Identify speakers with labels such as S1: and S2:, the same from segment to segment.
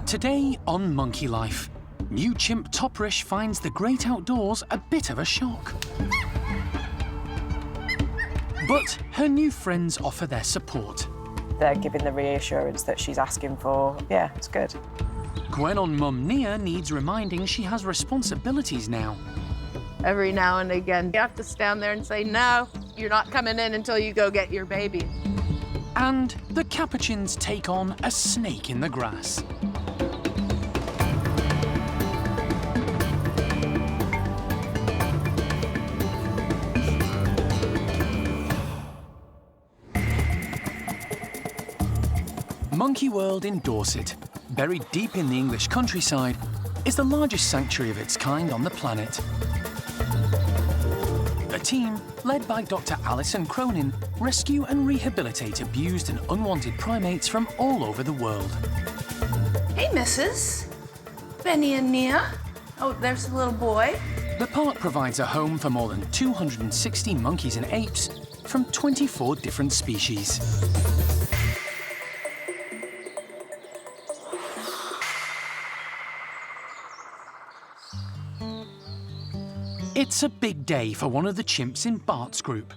S1: Today on Monkey Life, new chimp Toprish finds the great outdoors a bit of a shock. But her new friends offer their support.
S2: They're giving the reassurance that she's asking for. Yeah, it's good.
S1: Guenon mum Nia needs reminding she has responsibilities now.
S3: Every now and again, you have to stand there and say, no, you're not coming in until you go get your baby.
S1: And the capuchins take on a snake in the grass. Monkey World in Dorset, buried deep in the English countryside, is the largest sanctuary of its kind on the planet. A team, led by Dr. Alison Cronin, rescue and rehabilitate abused and unwanted primates from all over the world.
S3: Hey, Mrs. Benny and Nia. Oh, there's a little boy.
S1: The park provides a home for more than 260 monkeys and apes from 24 different species. It's a big day for one of the chimps in Bart's group.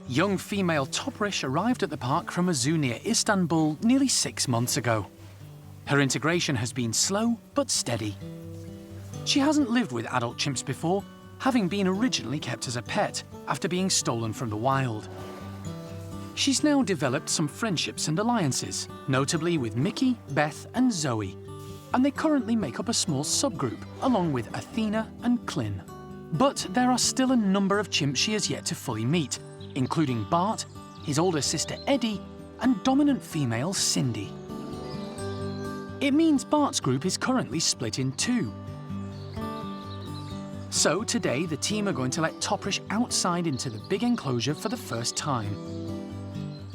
S1: Young female Toprish arrived at the park from a zoo near Istanbul nearly 6 months ago. Her integration has been slow but steady. She hasn't lived with adult chimps before, having been originally kept as a pet after being stolen from the wild. She's now developed some friendships and alliances, notably with Mickey, Beth and Zoe, and they currently make up a small subgroup along with Athena and Clin. But there are still a number of chimps she has yet to fully meet, including Bart, his older sister Eddie, and dominant female Cindy. It means Bart's group is currently split in two. So today the team are going to let Toprish outside into the big enclosure for the first time,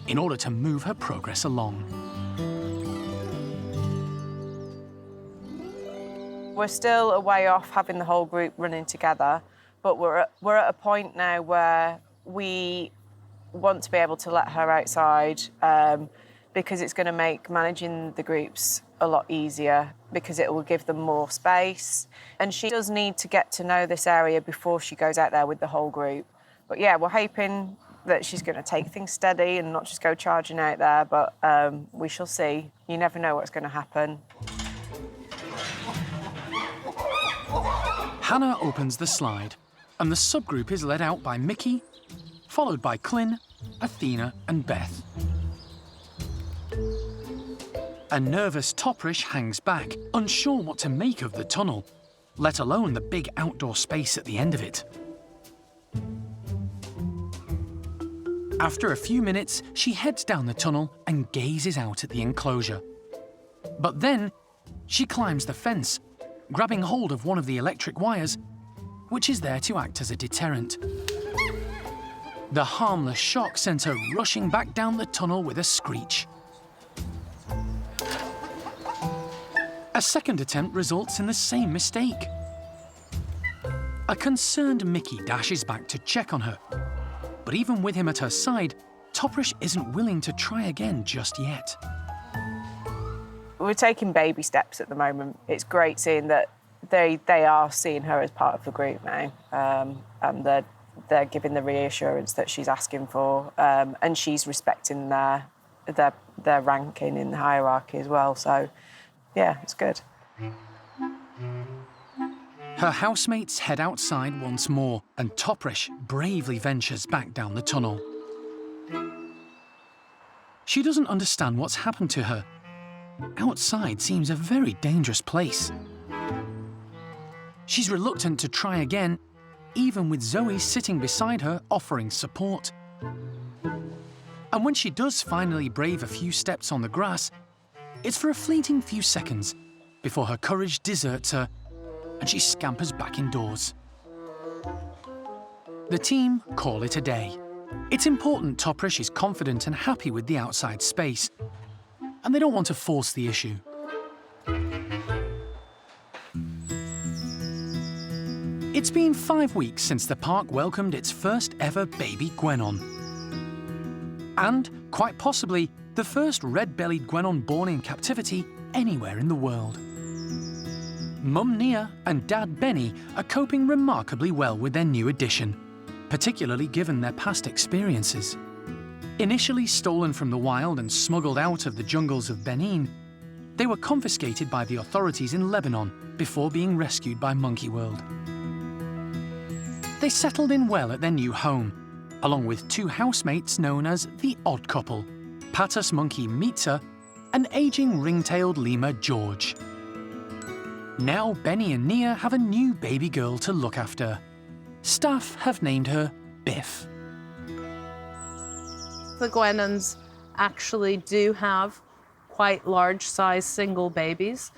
S1: in order to move her progress along.
S2: We're still a way off having the whole group running together, but we're at a point now where we want to be able to let her outside because it's going to make managing the groups a lot easier because it will give them more space. And she does need to get to know this area before she goes out there with the whole group. But yeah, we're hoping that she's going to take things steady and not just go charging out there, but we shall see. You never know what's going to happen.
S1: Hannah opens the slide, and the subgroup is led out by Mickey, followed by Clin, Athena and Beth. A nervous Toprish hangs back, unsure what to make of the tunnel, let alone the big outdoor space at the end of it. After a few minutes, she heads down the tunnel and gazes out at the enclosure. But then, she climbs the fence, grabbing hold of one of the electric wires, which is there to act as a deterrent. The harmless shock sends her rushing back down the tunnel with a screech. A second attempt results in the same mistake. A concerned Mickey dashes back to check on her, but even with him at her side, Toprish isn't willing to try again just yet.
S2: We're taking baby steps at the moment. It's great seeing that they are seeing her as part of the group now, and they're giving the reassurance that she's asking for, and she's respecting their ranking in the hierarchy as well. So, yeah, it's good.
S1: Her housemates head outside once more, and Toprish bravely ventures back down the tunnel. She doesn't understand what's happened to her. Outside seems a very dangerous place. She's reluctant to try again, even with Zoe sitting beside her offering support. And when she does finally brave a few steps on the grass, it's for a fleeting few seconds before her courage deserts her and she scampers back indoors. The team call it a day. It's important Toprish is confident and happy with the outside space, and they don't want to force the issue. It's been 5 weeks since the park welcomed its first ever baby Guenon. And, quite possibly, the first red-bellied Guenon born in captivity anywhere in the world. Mum Nia and Dad Benny are coping remarkably well with their new addition, particularly given their past experiences. Initially stolen from the wild and smuggled out of the jungles of Benin, they were confiscated by the authorities in Lebanon before being rescued by Monkey World. They settled in well at their new home, along with two housemates known as the Odd Couple, Patus Monkey Mitza and aging ring-tailed lemur George. Now Benny and Nia have a new baby girl to look after. Staff have named her Biff.
S3: The Guenons actually do have quite large-sized single babies.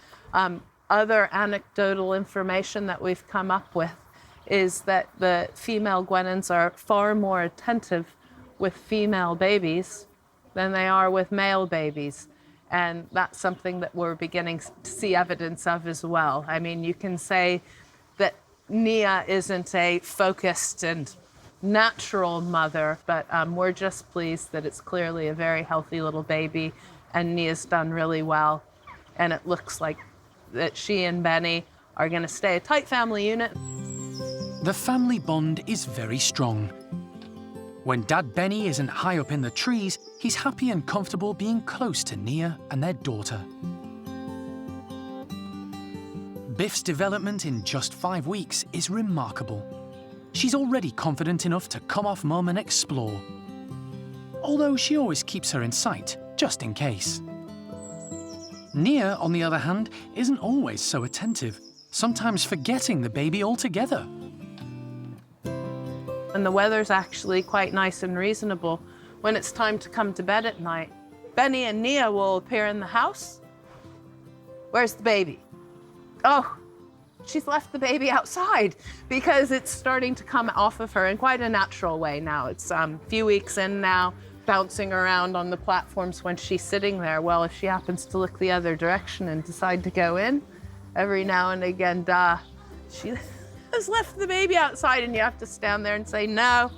S3: Other anecdotal information that we've come up with is that the female Guenons are far more attentive with female babies than they are with male babies. And that's something that we're beginning to see evidence of as well. I mean, you can say that Nia isn't a focused and natural mother, but we're just pleased that it's clearly a very healthy little baby, and Nia's done really well. And it looks like that she and Benny are going to stay a tight family unit.
S1: The family bond is very strong. When Dad Benny isn't high up in the trees, he's happy and comfortable being close to Nia and their daughter. Biff's development in just 5 weeks is remarkable. She's already confident enough to come off mum and explore. Although she always keeps her in sight, just in case. Nia, on the other hand, isn't always so attentive, sometimes forgetting the baby altogether.
S3: And the weather's actually quite nice and reasonable. When it's time to come to bed at night, Benny and Nia will appear in the house. Where's the baby? Oh, she's left the baby outside because it's starting to come off of her in quite a natural way now. It's a few weeks in now, bouncing around on the platforms when she's sitting there. Well, if she happens to look the other direction and decide to go in, every now and again, she has left the baby outside, and you have to stand there and say, no,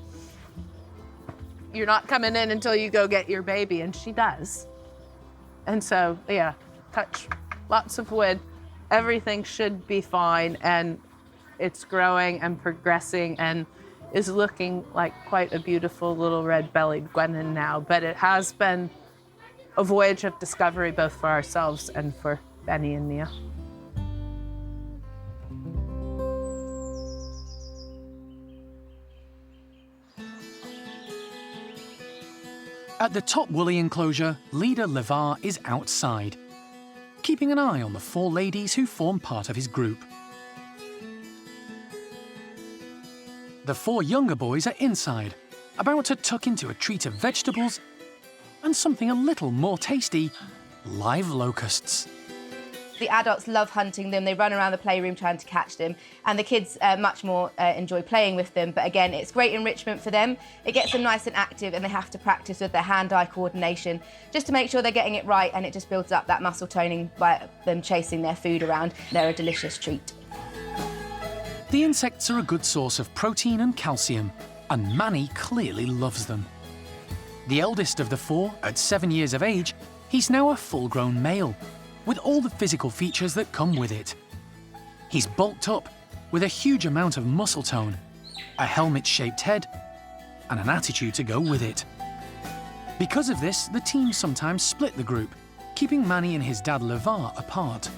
S3: you're not coming in until you go get your baby, and she does. And so, yeah, touch lots of wood. Everything should be fine, and it's growing and progressing and is looking like quite a beautiful little red-bellied Guenon now. But it has been a voyage of discovery both for ourselves and for Benny and Nia.
S1: At the top woolly enclosure, leader Levar is outside, keeping an eye on the 4 ladies who form part of his group. The 4 younger boys are inside, about to tuck into a treat of vegetables and something a little more tasty, live locusts.
S4: The adults love hunting them. They run around the playroom trying to catch them, and the kids much more enjoy playing with them. But again, it's great enrichment for them. It gets them nice and active, and they have to practice with their hand-eye coordination just to make sure they're getting it right, and it just builds up that muscle toning by them chasing their food around. They're a delicious treat.
S1: The insects are a good source of protein and calcium, and Manny clearly loves them. The eldest of the 4, at 7 years of age, he's now a full-grown male, with all the physical features that come with it. He's bulked up, with a huge amount of muscle tone, a helmet-shaped head, and an attitude to go with it. Because of this, the team sometimes split the group, keeping Manny and his dad Levar apart.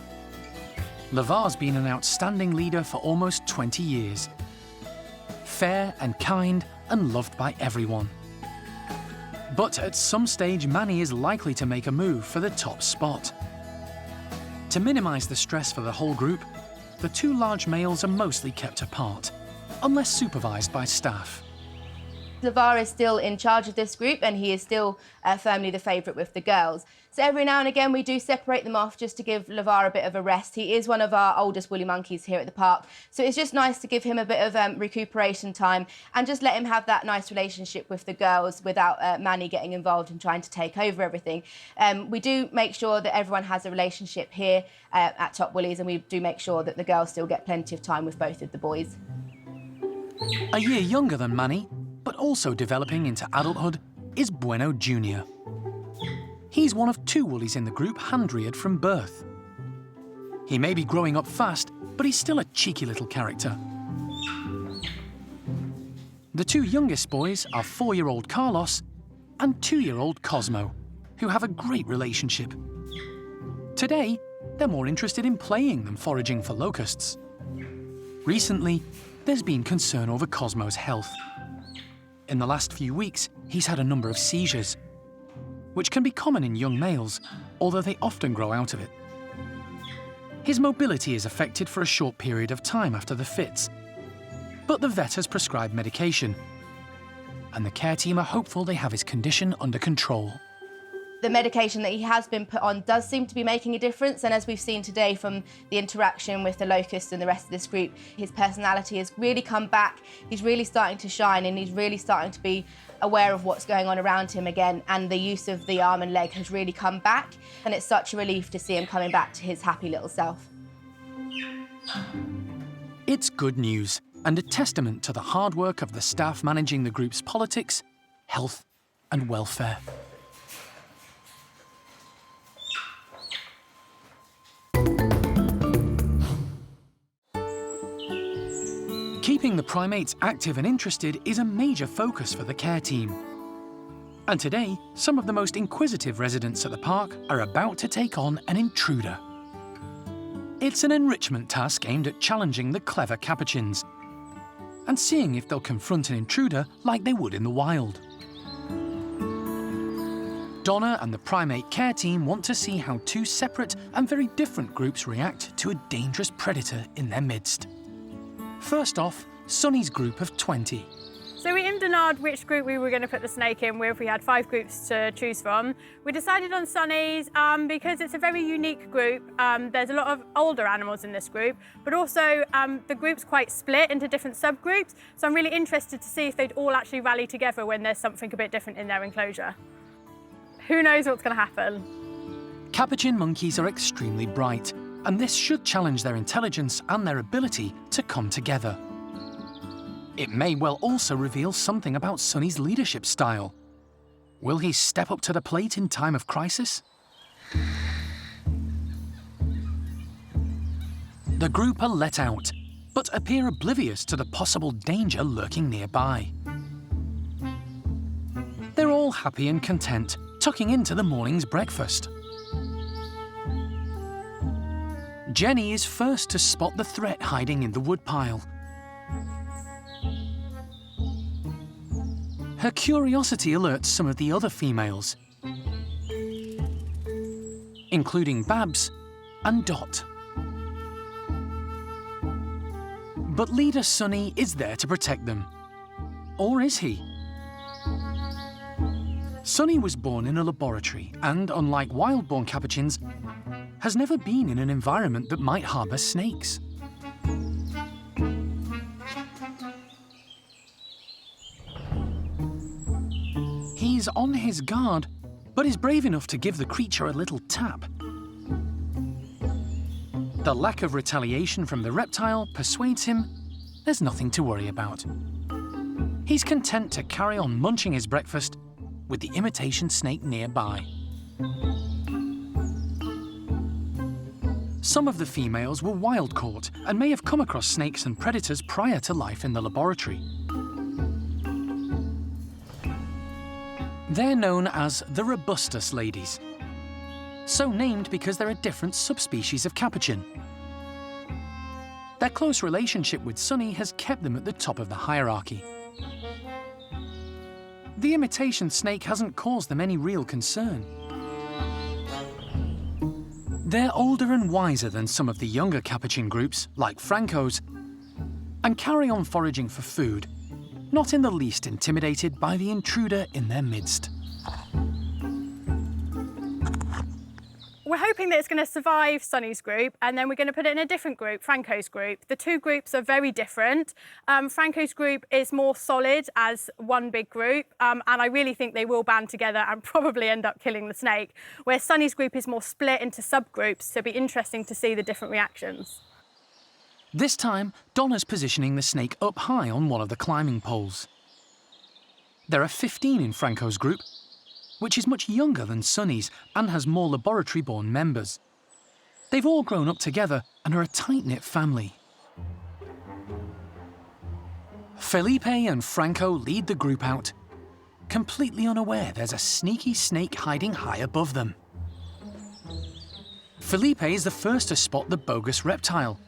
S1: Levar's been an outstanding leader for almost 20 years. Fair and kind and loved by everyone. But at some stage, Manny is likely to make a move for the top spot. To minimize the stress for the whole group, the 2 large males are mostly kept apart, unless supervised by staff.
S4: Levar is still in charge of this group, and he is still firmly the favourite with the girls. So every now and again we do separate them off just to give Levar a bit of a rest. He is one of our oldest woolly monkeys here at the park, so it's just nice to give him a bit of recuperation time and just let him have that nice relationship with the girls without Manny getting involved and trying to take over everything. We do make sure that everyone has a relationship here at Top Woolies, and we do make sure that the girls still get plenty of time with both of the boys.
S1: A year younger than Manny, but also developing into adulthood, is Bueno Jr. He's one of 2 woolies in the group hand-reared from birth. He may be growing up fast, but he's still a cheeky little character. The 2 youngest boys are 4-year-old Carlos and 2-year-old Cosmo, who have a great relationship. Today, they're more interested in playing than foraging for locusts. Recently, there's been concern over Cosmo's health. In the last few weeks, he's had a number of seizures, which can be common in young males, although they often grow out of it. His mobility is affected for a short period of time after the fits, but the vet has prescribed medication, and the care team are hopeful they have his condition under control.
S4: The medication that he has been put on does seem to be making a difference, and as we've seen today from the interaction with the locust and the rest of this group, his personality has really come back. He's really starting to shine, and he's really starting to be aware of what's going on around him again, and the use of the arm and leg has really come back, and it's such a relief to see him coming back to his happy little self.
S1: It's good news, and a testament to the hard work of the staff managing the group's politics, health, and welfare. Keeping the primates active and interested is a major focus for the care team. And today, some of the most inquisitive residents at the park are about to take on an intruder. It's an enrichment task aimed at challenging the clever capuchins and seeing if they'll confront an intruder like they would in the wild. Donna and the primate care team want to see how 2 separate and very different groups react to a dangerous predator in their midst. First off, Sunny's group of 20.
S5: So we immed and ahed which group we were going to put the snake in with. We had 5 groups to choose from. We decided on Sunny's because it's a very unique group. There's a lot of older animals in this group, but also the group's quite split into different subgroups. So I'm really interested to see if they'd all actually rally together when there's something a bit different in their enclosure. Who knows what's going to happen?
S1: Capuchin monkeys are extremely bright, and this should challenge their intelligence and their ability to come together. It may well also reveal something about Sunny's leadership style. Will he step up to the plate in time of crisis? The group are let out, but appear oblivious to the possible danger lurking nearby. They're all happy and content, tucking into the morning's breakfast. Jenny is first to spot the threat hiding in the woodpile. Her curiosity alerts some of the other females, including Babs and Dot. But leader Sunny is there to protect them. Or is he? Sunny was born in a laboratory and, unlike wild-born capuchins, has never been in an environment that might harbour snakes. He's on his guard, but is brave enough to give the creature a little tap. The lack of retaliation from the reptile persuades him there's nothing to worry about. He's content to carry on munching his breakfast with the imitation snake nearby. Some of the females were wild-caught and may have come across snakes and predators prior to life in the laboratory. They're known as the robustus ladies, so named because they're a different subspecies of capuchin. Their close relationship with Sunny has kept them at the top of the hierarchy. The imitation snake hasn't caused them any real concern. They're older and wiser than some of the younger capuchin groups, like Franco's, and carry on foraging for food, not in the least intimidated by the intruder in their midst.
S5: We're hoping that it's going to survive Sunny's group, and then we're going to put it in a different group, Franco's group. The 2 groups are very different. Franco's group is more solid as one big group, and I really think they will band together and probably end up killing the snake, where Sunny's group is more split into subgroups, so it'll be interesting to see the different reactions.
S1: This time, Donna's positioning the snake up high on one of the climbing poles. There are 15 in Franco's group, which is much younger than Sunny's and has more laboratory-born members. They've all grown up together and are a tight-knit family. Felipe and Franco lead the group out, completely unaware there's a sneaky snake hiding high above them. Felipe is the first to spot the bogus reptile,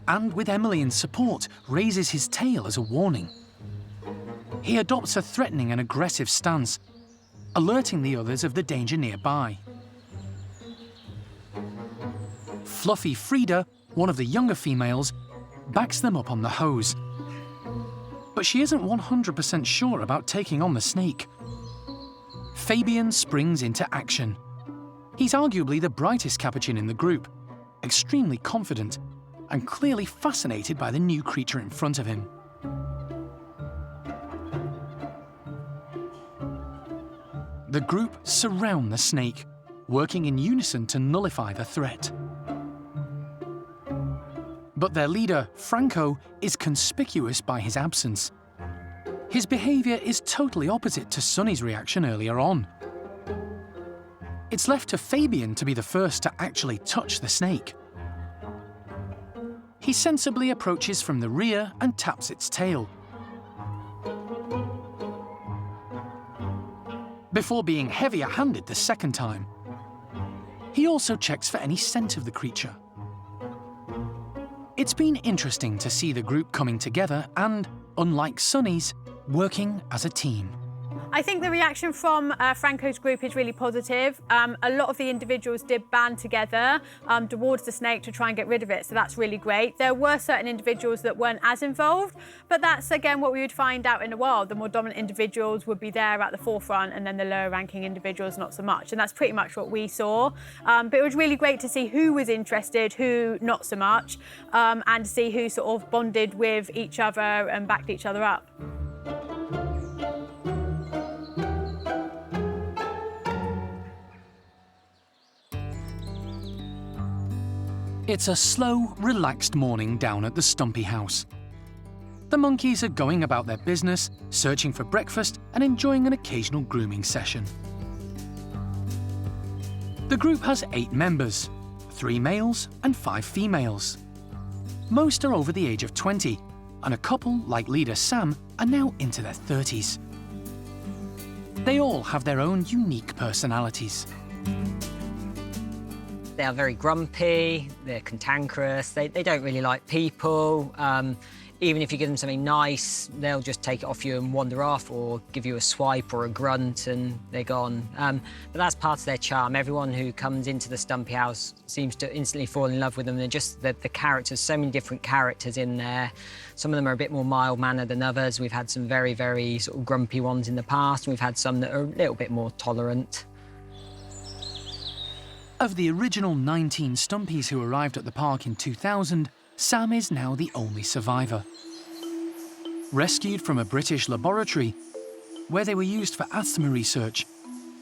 S1: and with Emily's support, raises his tail as a warning. He adopts a threatening and aggressive stance, alerting the others of the danger nearby. Fluffy Frida, one of the younger females, backs them up on the hose. But she isn't 100% sure about taking on the snake. Fabian springs into action. He's arguably the brightest capuchin in the group, extremely confident and clearly fascinated by the new creature in front of him. The group surround the snake, working in unison to nullify the threat. But their leader, Franco, is conspicuous by his absence. His behaviour is totally opposite to Sunny's reaction earlier on. It's left to Fabian to be the first to actually touch the snake. He sensibly approaches from the rear and taps its tail, before being heavier-handed the second time. He also checks for any scent of the creature. It's been interesting to see the group coming together and, unlike Sunny's, working as a team.
S5: I think the reaction from Franco's group is really positive. A lot of the individuals did band together towards the snake to try and get rid of it, so that's really great. There were certain individuals that weren't as involved, but that's again what we would find out in the wild. The more dominant individuals would be there at the forefront, and then the lower ranking individuals not so much, and that's pretty much what we saw. But it was really great to see who was interested, who not so much, and to see who sort of bonded with each other and backed each other up.
S1: It's a slow, relaxed morning down at the Stumpie house. The monkeys are going about their business, searching for breakfast and enjoying an occasional grooming session. The group has 8 members, 3 males and 5 females. Most are over the age of 20, and a couple, like leader Sam, are now into their 30s. They all have their own unique personalities.
S6: They are very grumpy, they're cantankerous, they don't really like people. Even if you give them something nice, they'll just take it off you and wander off, or give you a swipe or a grunt and they're gone. But that's part of their charm. Everyone who comes into the Stumpie house seems to instantly fall in love with them. They're just the characters, so many different characters in there. Some of them are a bit more mild-mannered than others. We've had some very, very sort of grumpy ones in the past, and we've had some that are a little bit more tolerant.
S1: Of the original 19 Stumpies who arrived at the park in 2000, Sam is now the only survivor. Rescued from a British laboratory, where they were used for asthma research,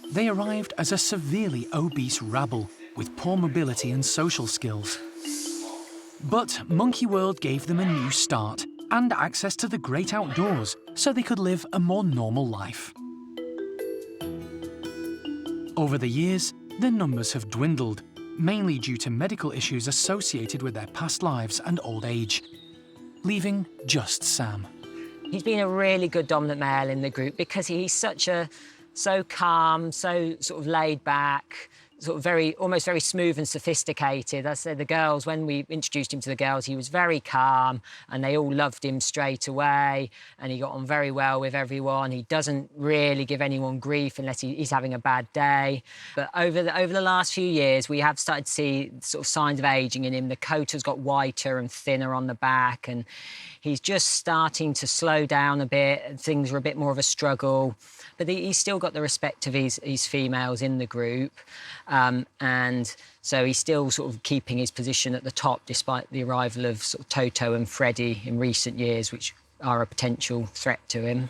S1: they arrived as a severely obese rabble with poor mobility and social skills. But Monkey World gave them a new start and access to the great outdoors so they could live a more normal life. Over the years, their numbers have dwindled, mainly due to medical issues associated with their past lives and old age, leaving just Sam.
S6: He's been a really good dominant male in the group because he's so calm, so sort of laid back, sort of almost very smooth and sophisticated. I said the girls, when we introduced him to the girls, he was very calm and they all loved him straight away, and he got on very well with everyone. He doesn't really give anyone grief unless he's having a bad day. But over the last few years, we have started to see sort of signs of ageing in him. The coat has got whiter and thinner on the back, and he's just starting to slow down a bit. Things are a bit more of a struggle. But he's still got the respect of his females in the group. And so he's still sort of keeping his position at the top despite the arrival of sort of Toto and Freddie in recent years, which are a potential threat to him.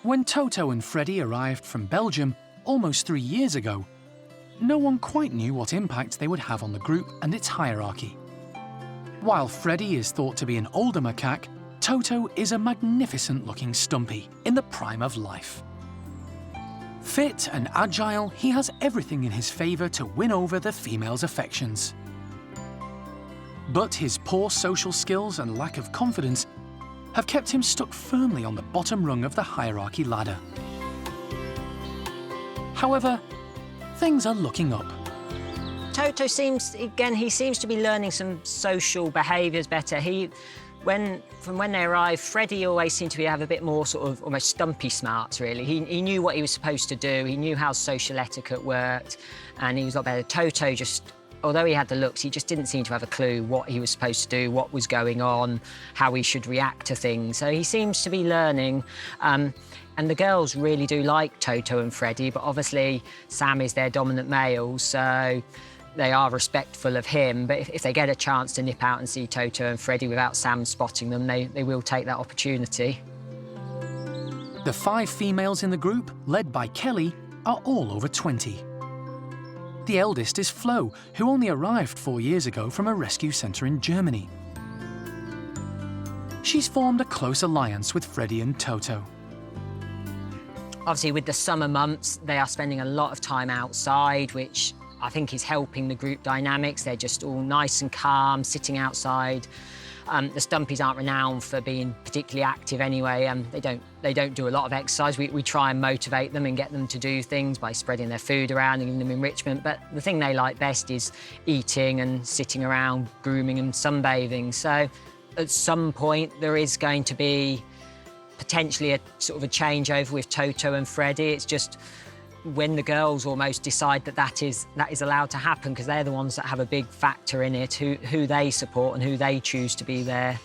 S1: When Toto and Freddie arrived from Belgium almost 3 years ago, no one quite knew what impact they would have on the group and its hierarchy. While Freddie is thought to be an older macaque, Toto is a magnificent-looking Stumpy in the prime of life. Fit and agile, he has everything in his favour to win over the females' affections. But his poor social skills and lack of confidence have kept him stuck firmly on the bottom rung of the hierarchy ladder. When things are looking up.
S6: Toto seems to be learning some social behaviours better. From when they arrived, Freddie always seemed to have a bit more sort of almost stumpy smarts, really. He knew what he was supposed to do, he knew how social etiquette worked, and he was a lot better. Toto just, although he had the looks, he just didn't seem to have a clue what he was supposed to do, what was going on, how he should react to things. So he seems to be learning. And the girls really do like Toto and Freddie, but obviously Sam is their dominant male, so they are respectful of him. But if they get a chance to nip out and see Toto and Freddie without Sam spotting them, they will take that opportunity.
S1: The 5 females in the group, led by Kelly, are all over 20. The eldest is Flo, who only arrived 4 years ago from a rescue centre in Germany. She's formed a close alliance with Freddie and Toto.
S6: Obviously, with the summer months, they are spending a lot of time outside, which I think is helping the group dynamics. They're just all nice and calm, sitting outside. The Stumpies aren't renowned for being particularly active anyway. They don't do a lot of exercise. We try and motivate them and get them to do things by spreading their food around and giving them enrichment. But the thing they like best is eating and sitting around, grooming and sunbathing. So at some point, there is going to be potentially a sort of a changeover with Toto and Freddie. It's just when the girls almost decide that is allowed to happen, because they're the ones that have a big factor in it, who they support and who they choose to be their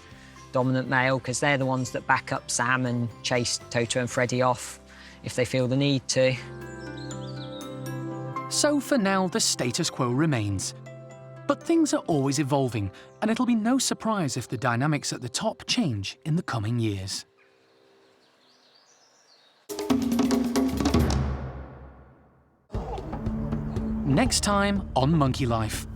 S6: dominant male, because they're the ones that back up Sam and chase Toto and Freddie off if they feel the need to.
S1: So for now, the status quo remains. But things are always evolving, and it'll be no surprise if the dynamics at the top change in the coming years. Next time on Monkey Life,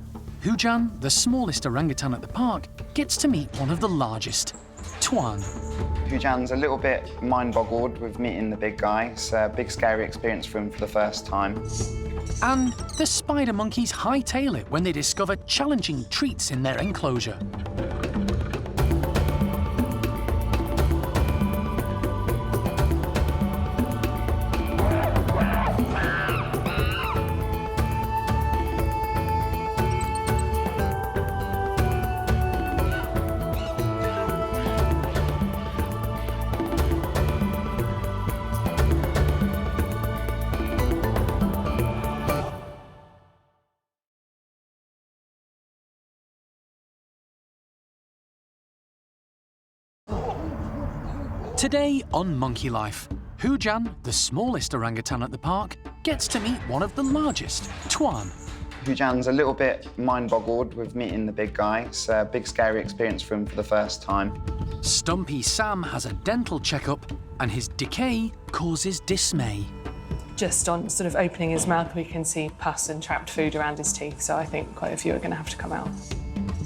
S1: Hujan, the smallest orangutan at the park, gets to meet one of the largest, Tuan.
S7: Hujan's a little bit mind-boggled with meeting the big guy. It's a big, scary experience for him for the first time.
S1: And the spider monkeys hightail it when they discover challenging treats in their enclosure. Today on Monkey Life, Hujan, the smallest orangutan at the park, gets to meet one of the largest, Tuan.
S7: Hujan's a little bit mind-boggled with meeting the big guy. It's a big, scary experience for him for the first time.
S1: Stumpie Sam has a dental checkup, and his decay causes dismay.
S8: Just on sort of opening his mouth, we can see pus and trapped food around his teeth, so I think quite a few are going to have to come out.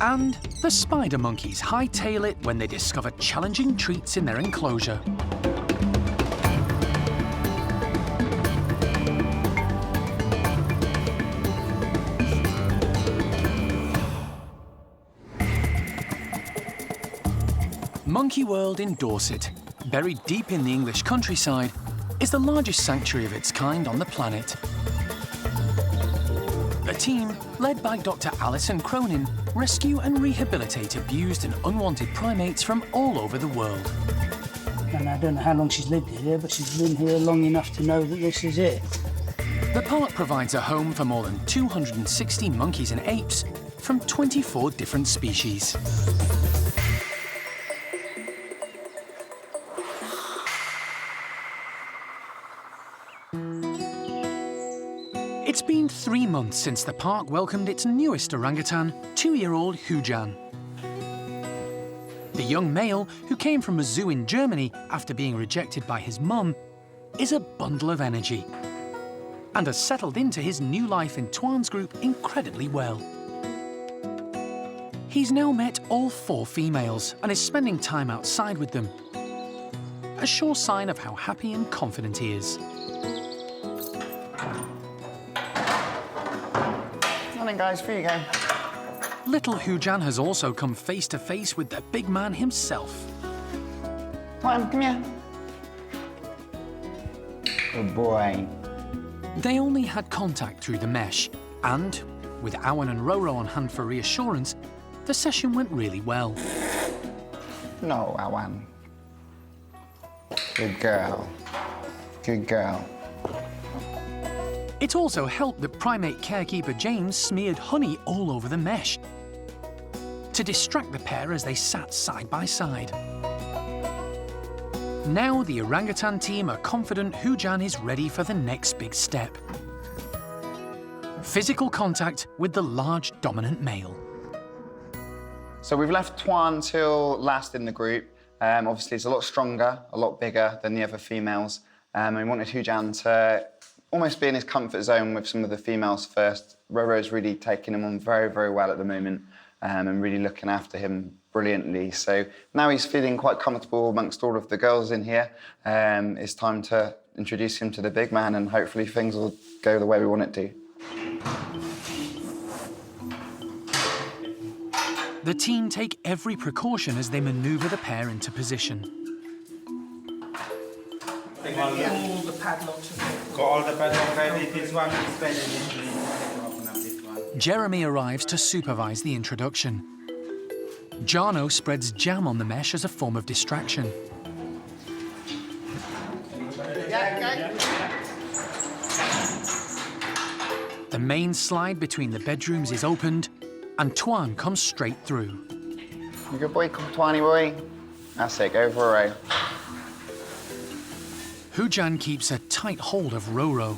S1: And the spider monkeys hightail it when they discover challenging treats in their enclosure. Monkey World in Dorset, buried deep in the English countryside, is the largest sanctuary of its kind on the planet. The team, led by Dr. Alison Cronin, rescue and rehabilitate abused and unwanted primates from all over the world.
S9: And I don't know how long she's lived here, but she's been here long enough to know that this is it.
S1: The park provides a home for more than 260 monkeys and apes from 24 different species. It's been 3 months since the park welcomed its newest orangutan, 2-year-old Hujan. The young male, who came from a zoo in Germany after being rejected by his mum, is a bundle of energy and has settled into his new life in Tuan's group incredibly well. He's now met all 4 females and is spending time outside with them, a sure sign of how happy and confident he is.
S7: then, guys, for you go.
S1: Little Hujan has also come face to face with the big man himself.
S7: Tuan, come here. Good boy.
S1: They only had contact through the mesh, and with Owen and RoRo on hand for reassurance, the session went really well.
S7: No, Owen. Good girl. Good girl.
S1: It also helped that primate carekeeper James smeared honey all over the mesh to distract the pair as they sat side by side. Now the orangutan team are confident Hujan is ready for the next big step. Physical contact with the large dominant male.
S7: So we've left Tuan till last in the group. Obviously, it's a lot stronger, a lot bigger than the other females. And we wanted Hujan to almost be in his comfort zone with some of the females first. RoRo's really taking him on very, very well at the moment and really looking after him brilliantly. So now he's feeling quite comfortable amongst all of the girls in here. It's time to introduce him to the big man and hopefully things will go the way we want it to.
S1: The team take every precaution as they maneuver the pair into position.
S10: All the padlocks. Got all the padlocks ready. This one is ready. Open up this one.
S1: Jeremy arrives to supervise the introduction. Jarno spreads jam on the mesh as a form of distraction. The main slide between the bedrooms is opened, and Tuan comes straight through.
S7: You good boy, come Tuani boy. That's it, go for a row.
S1: Hujan keeps a tight hold of RoRo.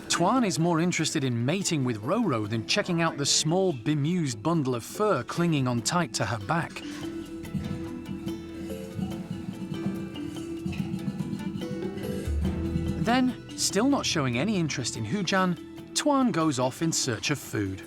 S1: Tuan is more interested in mating with RoRo than checking out the small, bemused bundle of fur clinging on tight to her back. Then, still not showing any interest in Hujan, Tuan goes off in search of food.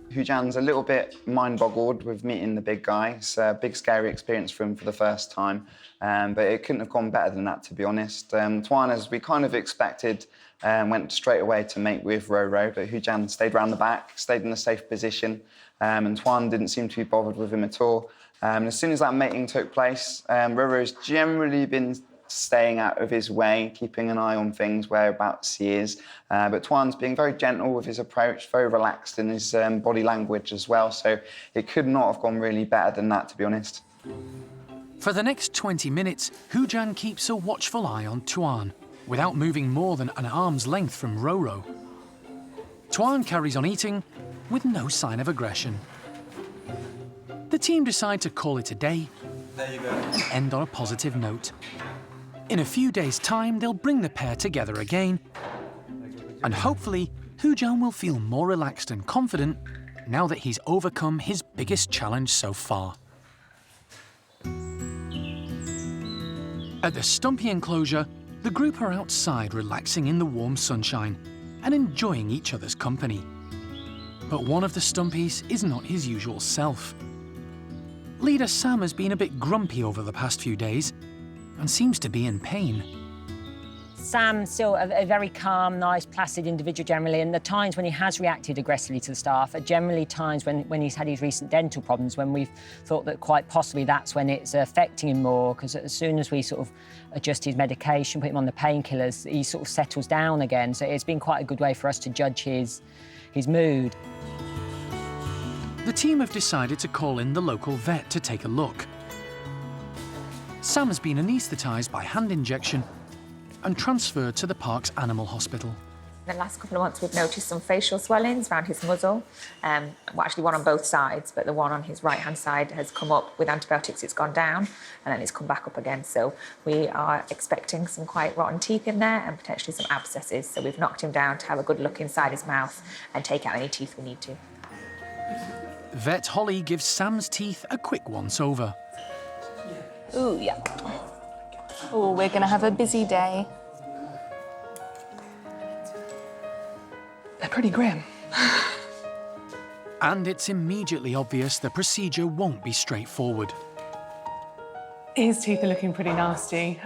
S7: Hujan's a little bit mind-boggled with meeting the big guy. It's a big, scary experience for him for the first time, but it couldn't have gone better than that, to be honest. Tuan, as we kind of expected, went straight away to mate with RoRo, but Hujan stayed around the back, stayed in a safe position, and Tuan didn't seem to be bothered with him at all. As soon as that mating took place, RoRo's generally been staying out of his way, keeping an eye on things whereabouts he is. But Tuan's being very gentle with his approach, very relaxed in his body language as well. So it could not have gone really better than that, to be honest.
S1: For the next 20 minutes, Hujan keeps a watchful eye on Tuan, without moving more than an arm's length from RoRo. Tuan carries on eating, with no sign of aggression. The team decide to call it a day and end on a positive note. In a few days' time, they'll bring the pair together again, and hopefully, Hujan will feel more relaxed and confident now that he's overcome his biggest challenge so far. At the Stumpie enclosure, the group are outside relaxing in the warm sunshine and enjoying each other's company. But one of the Stumpies is not his usual self. Leader Sam has been a bit grumpy over the past few days and seems to be in pain.
S6: Sam's still a very calm, nice, placid individual generally, and the times when he has reacted aggressively to the staff are generally times when he's had his recent dental problems, when we've thought that quite possibly that's when it's affecting him more, because as soon as we sort of adjust his medication, put him on the painkillers, he sort of settles down again. So it's been quite a good way for us to judge his mood.
S1: The team have decided to call in the local vet to take a look. Sam has been anaesthetised by hand injection and transferred to the park's animal hospital.
S11: In the last couple of months, we've noticed some facial swellings around his muzzle. Well, actually one on both sides, but the one on his right-hand side has come up. With antibiotics, it's gone down, and then it's come back up again. So we are expecting some quite rotten teeth in there and potentially some abscesses. So we've knocked him down to have a good look inside his mouth and take out any teeth we need to.
S1: Vet Holly gives Sam's teeth a quick once-over.
S12: Ooh, yeah. Oh, we're going to have a busy day.
S8: They're pretty grim.
S1: And it's immediately obvious the procedure won't be straightforward.
S8: His teeth are looking pretty nasty.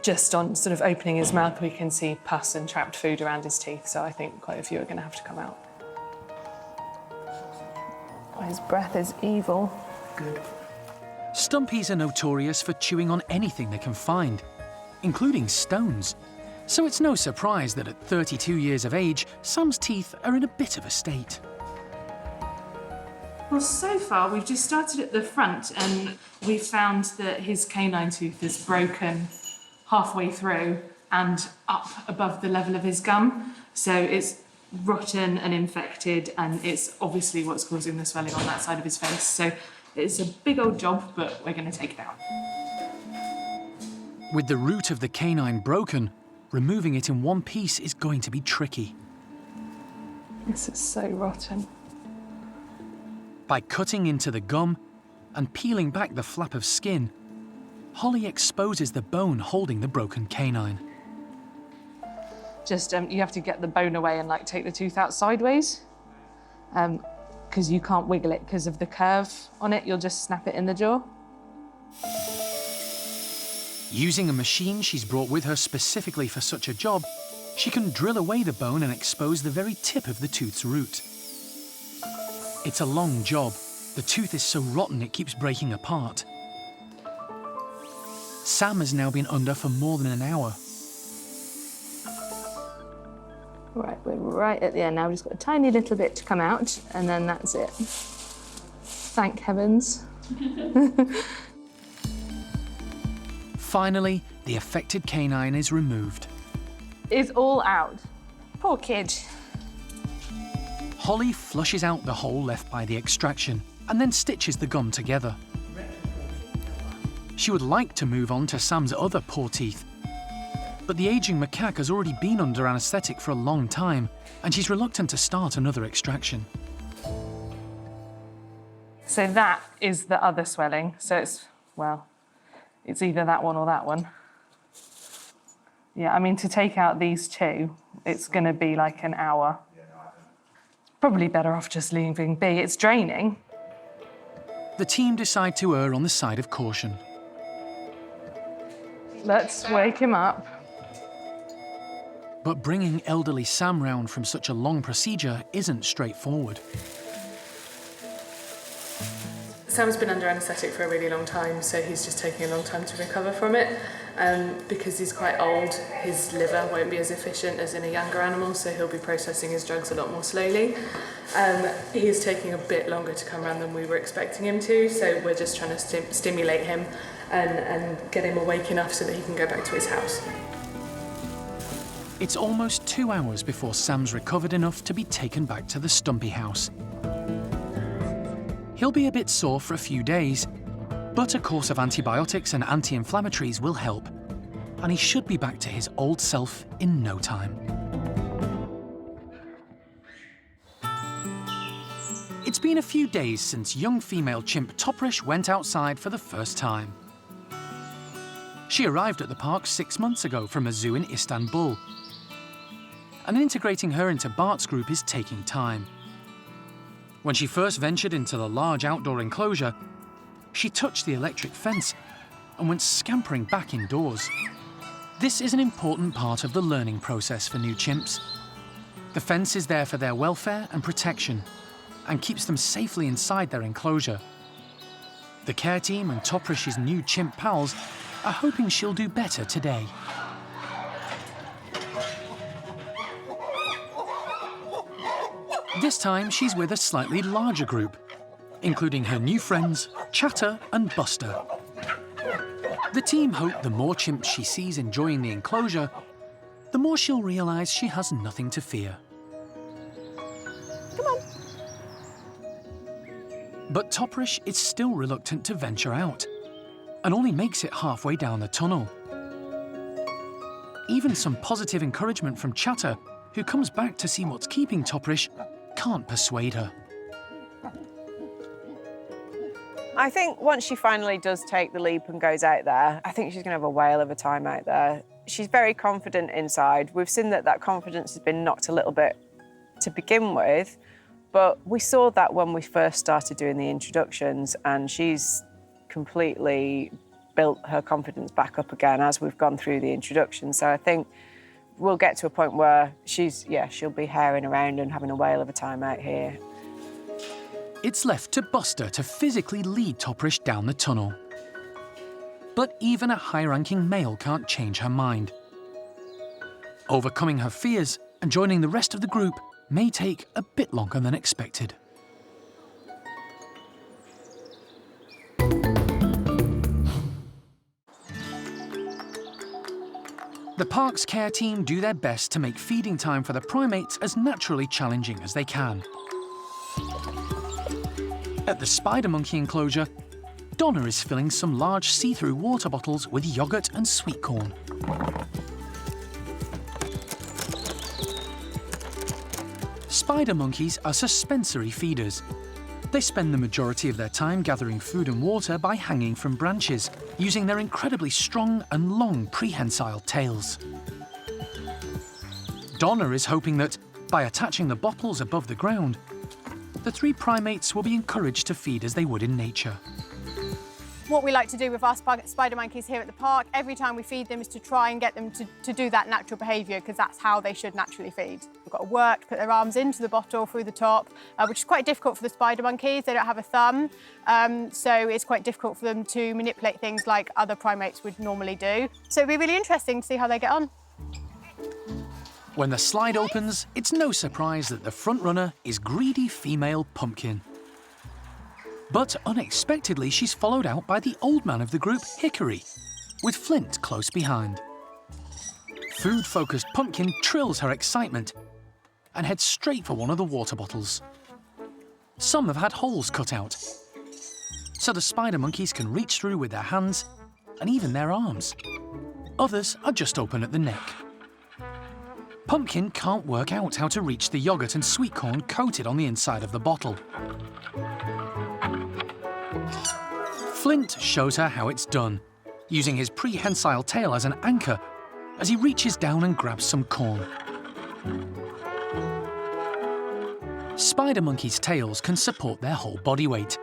S8: Just on sort of opening his mouth, we can see pus and trapped food around his teeth, so I think quite a few are going to have to come out.
S12: His breath is evil.
S9: Good.
S1: Stumpies are notorious for chewing on anything they can find, including stones. So it's no surprise that at 32 years of age, Sam's teeth are in a bit of a state.
S8: Well, so far we've just started at the front and we've found that his canine tooth is broken halfway through and up above the level of his gum. So it's rotten and infected, and it's obviously what's causing the swelling on that side of his face. So it's a big old job, but we're going to take it out.
S1: With the root of the canine broken, removing it in one piece is going to be tricky.
S8: This is so rotten.
S1: By cutting into the gum and peeling back the flap of skin, Holly exposes the bone holding the broken canine.
S8: Just you have to get the bone away and like take the tooth out sideways, because you can't wiggle it because of the curve on it. You'll just snap it in the jaw.
S1: Using a machine she's brought with her specifically for such a job, she can drill away the bone and expose the very tip of the tooth's root. It's a long job. The tooth is so rotten it keeps breaking apart. Sam has now been under for more than an hour.
S12: Right, we're right at the end now. We've just got a tiny little bit to come out, and then that's it. Thank heavens.
S1: Finally, the affected canine is removed.
S12: It's all out. Poor kid.
S1: Holly flushes out the hole left by the extraction and then stitches the gum together. She would like to move on to Sam's other poor teeth, but the aging macaque has already been under anaesthetic for a long time, and she's reluctant to start another extraction.
S8: So that is the other swelling. So it's either that one or that one. Yeah, I mean, to take out these two, it's going to be like an hour. Probably better off just leaving be. It's draining.
S1: The team decide to err on the side of caution.
S8: Let's wake him up.
S1: But bringing elderly Sam round from such a long procedure isn't straightforward.
S8: Sam's been under anaesthetic for a really long time, so he's just taking a long time to recover from it. Because he's quite old, his liver won't be as efficient as in a younger animal, so he'll be processing his drugs a lot more slowly. He is taking a bit longer to come around than we were expecting him to, so we're just trying to stimulate him and get him awake enough so that he can go back to his house.
S1: It's almost 2 hours before Sam's recovered enough to be taken back to the Stumpie house. He'll be a bit sore for a few days, but a course of antibiotics and anti-inflammatories will help, and he should be back to his old self in no time. It's been a few days since young female chimp Toprish went outside for the first time. She arrived at the park 6 months ago from a zoo in Istanbul, and integrating her into Bart's group is taking time. When she first ventured into the large outdoor enclosure, she touched the electric fence and went scampering back indoors. This is an important part of the learning process for new chimps. The fence is there for their welfare and protection and keeps them safely inside their enclosure. The care team and Toprish's new chimp pals are hoping she'll do better today. This time, she's with a slightly larger group, including her new friends, Chatter and Buster. The team hope the more chimps she sees enjoying the enclosure, the more she'll realise she has nothing to fear.
S12: Come on.
S1: But Toprish is still reluctant to venture out, and only makes it halfway down the tunnel. Even some positive encouragement from Chatter, who comes back to see what's keeping Toprish, can't persuade her.
S2: I think once she finally does take the leap and goes out there, I think she's going to have a whale of a time out there. She's very confident inside. We've seen that confidence has been knocked a little bit to begin with, but we saw that when we first started doing the introductions, and she's completely built her confidence back up again as we've gone through the introduction. So I think we'll get to a point where she'll be herring around and having a whale of a time out here.
S1: It's left to Buster to physically lead Toprish down the tunnel. But even a high-ranking male can't change her mind. Overcoming her fears and joining the rest of the group may take a bit longer than expected. The park's care team do their best to make feeding time for the primates as naturally challenging as they can. At the spider monkey enclosure, Donna is filling some large see-through water bottles with yogurt and sweet corn. Spider monkeys are suspensory feeders. They spend the majority of their time gathering food and water by hanging from branches, using their incredibly strong and long prehensile tails. Donna is hoping that, by attaching the bottles above the ground, the three primates will be encouraged to feed as they would in nature.
S5: What we like to do with our spider monkeys here at the park, every time we feed them, is to try and get them to do that natural behaviour, because that's how they should naturally feed. We've got to work to put their arms into the bottle through the top, which is quite difficult for the spider monkeys. They don't have a thumb, so it's quite difficult for them to manipulate things like other primates would normally do. So it'll be really interesting to see how they get on.
S1: When the slide opens, it's no surprise that the front runner is greedy female Pumpkin. But unexpectedly, she's followed out by the old man of the group, Hickory, with Flint close behind. Food-focused Pumpkin trills her excitement and heads straight for one of the water bottles. Some have had holes cut out, so the spider monkeys can reach through with their hands and even their arms. Others are just open at the neck. Pumpkin can't work out how to reach the yogurt and sweet corn coated on the inside of the bottle. Flint shows her how it's done, using his prehensile tail as an anchor as he reaches down and grabs some corn. Spider monkeys' tails can support their whole body weight,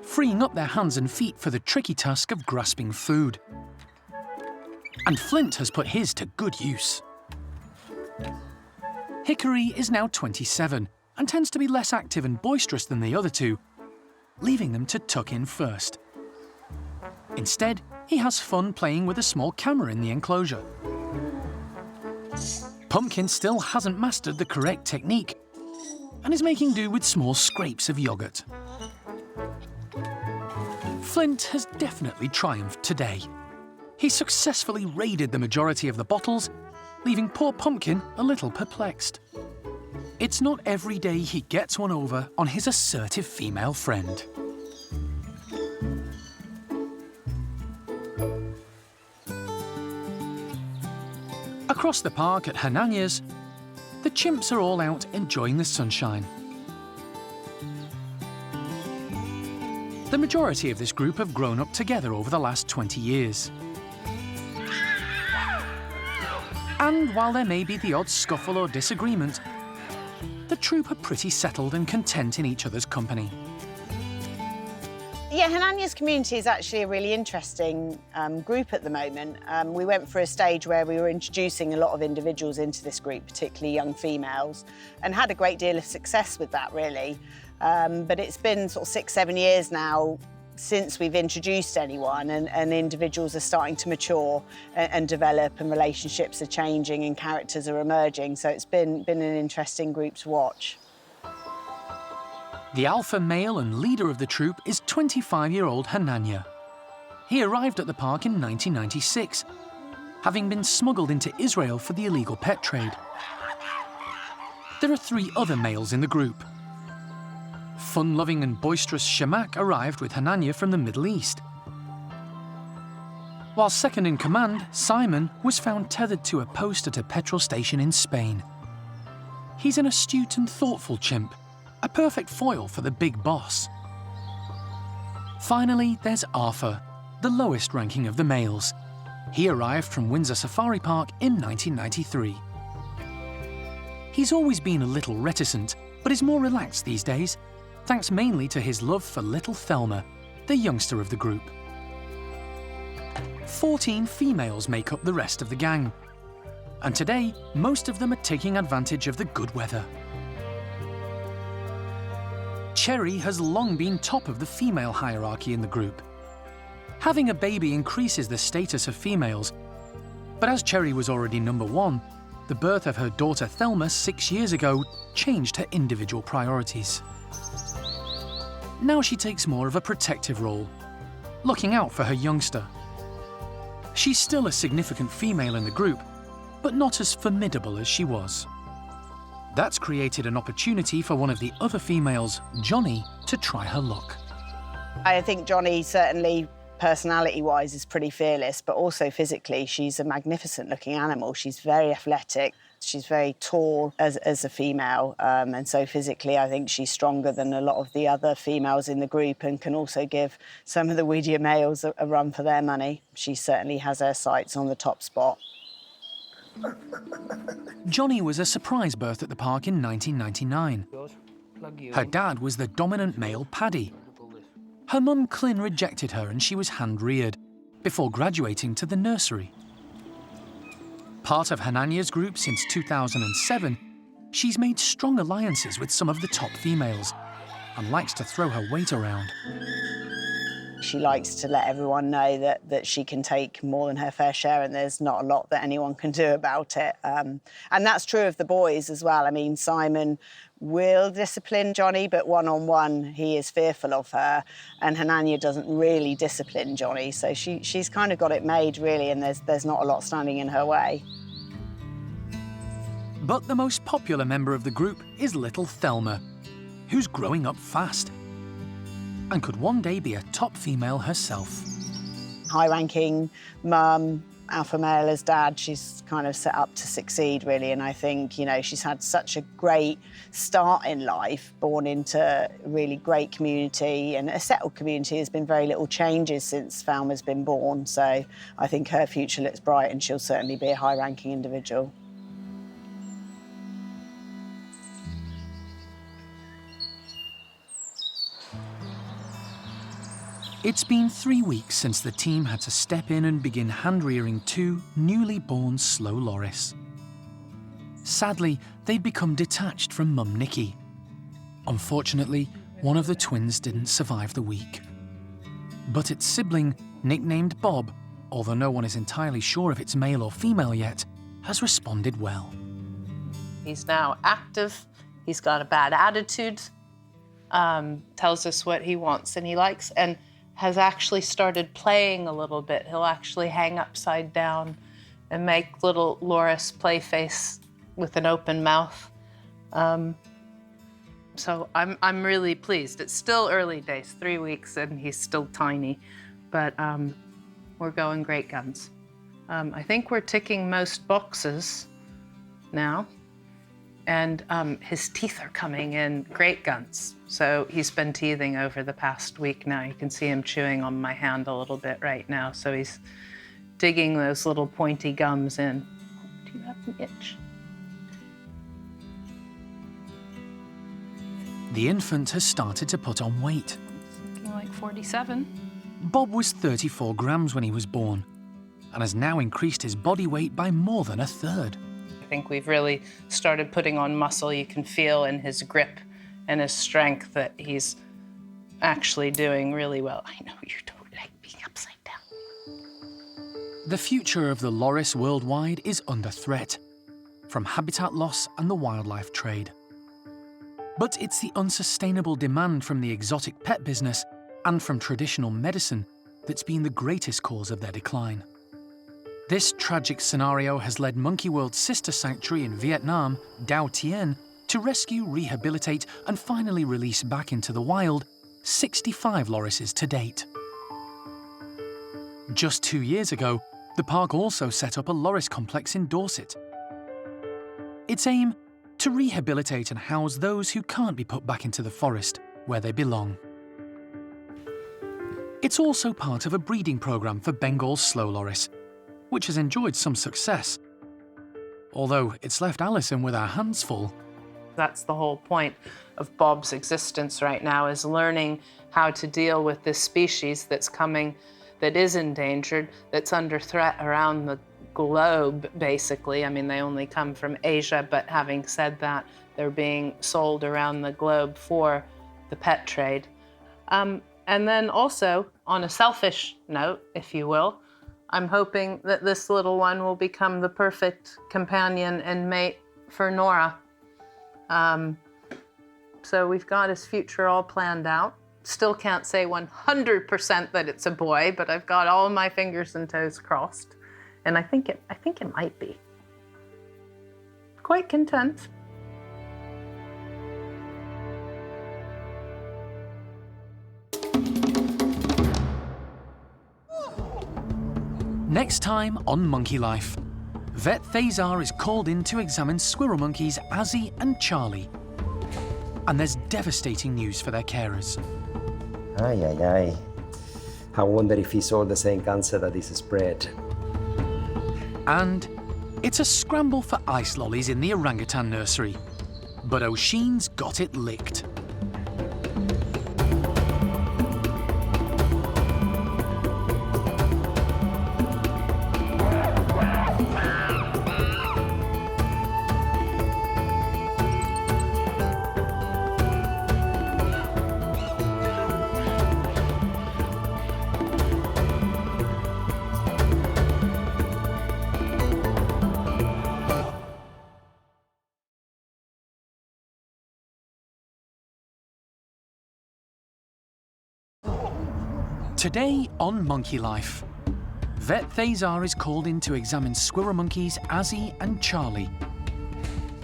S1: freeing up their hands and feet for the tricky task of grasping food. And Flint has put his to good use. Hickory is now 27 and tends to be less active and boisterous than the other two, leaving them to tuck in first. Instead, he has fun playing with a small camera in the enclosure. Pumpkin still hasn't mastered the correct technique and is making do with small scrapes of yogurt. Flint has definitely triumphed today. He successfully raided the majority of the bottles, leaving poor Pumpkin a little perplexed. It's not every day he gets one over on his assertive female friend. Across the park at Hananya's, the chimps are all out enjoying the sunshine. The majority of this group have grown up together over the last 20 years. And while there may be the odd scuffle or disagreement, the troop are pretty settled and content in each other's company.
S13: Yeah, Hananya's community is actually a really interesting group at the moment. We went through a stage where we were introducing a lot of individuals into this group, particularly young females, and had a great deal of success with that, really. But it's been sort of 6, 7 years now since we've introduced anyone, and individuals are starting to mature and develop, and relationships are changing and characters are emerging. So it's been an interesting group to watch.
S1: The alpha male and leader of the troop is 25-year-old Hananya. He arrived at the park in 1996, having been smuggled into Israel for the illegal pet trade. There are 3 other males in the group. Fun-loving and boisterous Shamak arrived with Hananya from the Middle East, while second in command, Simon, was found tethered to a post at a petrol station in Spain. He's an astute and thoughtful chimp, a perfect foil for the big boss. Finally, there's Arthur, the lowest ranking of the males. He arrived from Windsor Safari Park in 1993. He's always been a little reticent, but is more relaxed these days, thanks mainly to his love for little Thelma, the youngster of the group. 14 females make up the rest of the gang. And today, most of them are taking advantage of the good weather. Cherry has long been top of the female hierarchy in the group. Having a baby increases the status of females, but as Cherry was already number one, the birth of her daughter Thelma 6 years ago changed her individual priorities. Now she takes more of a protective role, looking out for her youngster. She's still a significant female in the group, but not as formidable as she was. That's created an opportunity for one of the other females, Johnny, to try her luck.
S13: I think Johnny certainly, personality-wise, is pretty fearless, but also physically, she's a magnificent-looking animal. She's very athletic. She's very tall as a female, and so physically, I think she's stronger than a lot of the other females in the group and can also give some of the weedier males a run for their money. She certainly has her sights on the top spot.
S1: Johnny was a surprise birth at the park in 1999. Her dad was the dominant male Paddy. Her mum Clin rejected her and she was hand-reared, before graduating to the nursery. Part of Hananya's group since 2007, she's made strong alliances with some of the top females and likes to throw her weight around.
S13: She likes to let everyone know that she can take more than her fair share and there's not a lot that anyone can do about it. And that's true of the boys as well. I mean, Simon will discipline Johnny, but one-on-one, he is fearful of her. And Hananya doesn't really discipline Johnny. So she's kind of got it made, really, and there's not a lot standing in her way.
S1: But the most popular member of the group is little Thelma, who's growing up fast and could one day be a top female herself.
S13: High-ranking mum, alpha male as dad, she's kind of set up to succeed, really, and I think, you know, she's had such a great start in life, born into a really great community and a settled community. There's been very little changes since Thelma's been born, so I think her future looks bright and she'll certainly be a high-ranking individual.
S1: It's been 3 weeks since the team had to step in and begin hand-rearing 2 newly born slow lorries. Sadly, they'd become detached from Mum Nikki. Unfortunately, one of the twins didn't survive the week. But its sibling, nicknamed Bob, although no one is entirely sure if it's male or female yet, has responded well.
S3: He's now active, he's got a bad attitude, tells us what he wants and he likes, and has actually started playing a little bit. He'll actually hang upside down and make little loris play face with an open mouth. So I'm really pleased. It's still early days, 3 weeks, and he's still tiny, but we're going great guns. I think we're ticking most boxes now, and his teeth are coming in great guns. So he's been teething over the past week now. You can see him chewing on my hand a little bit right now. So he's digging those little pointy gums in. Do you have an itch?
S1: The infant has started to put on weight.
S3: Looking like 47.
S1: Bob was 34 grams when he was born and has now increased his body weight by more than a third.
S3: I think we've really started putting on muscle. You can feel in his grip and his strength that he's actually doing really well. I know you don't like being upside down.
S1: The future of the loris worldwide is under threat from habitat loss and the wildlife trade. But it's the unsustainable demand from the exotic pet business and from traditional medicine that's been the greatest cause of their decline. This tragic scenario has led Monkey World's sister sanctuary in Vietnam, Dao Tien, to rescue, rehabilitate and finally release back into the wild 65 lorises to date. Just 2 years ago, the park also set up a loris complex in Dorset. Its aim? To rehabilitate and house those who can't be put back into the forest where they belong. It's also part of a breeding program for Bengal slow loris, which has enjoyed some success. Although it's left Alison with her hands full.
S3: That's the whole point of Bob's existence right now, is learning how to deal with this species that's coming that is endangered, that's under threat around the globe, basically. I mean, they only come from Asia, but having said that, they're being sold around the globe for the pet trade. And then also, on a selfish note, if you will, I'm hoping that this little one will become the perfect companion and mate for Nora. So we've got his future all planned out. Still can't say 100% that it's a boy, but I've got all my fingers and toes crossed. And I think it might be. Quite content.
S1: Next time on Monkey Life, Vet Thazar is called in to examine squirrel monkeys Azzi and Charlie. And there's devastating news for their carers.
S14: Ay, ay, ay. I wonder if he saw the same cancer that is spread.
S1: And it's a scramble for ice lollies in the orangutan nursery. But O'Sheen's got it licked. Today on Monkey Life, Vet Thazar is called in to examine squirrel monkeys Azzi and Charlie.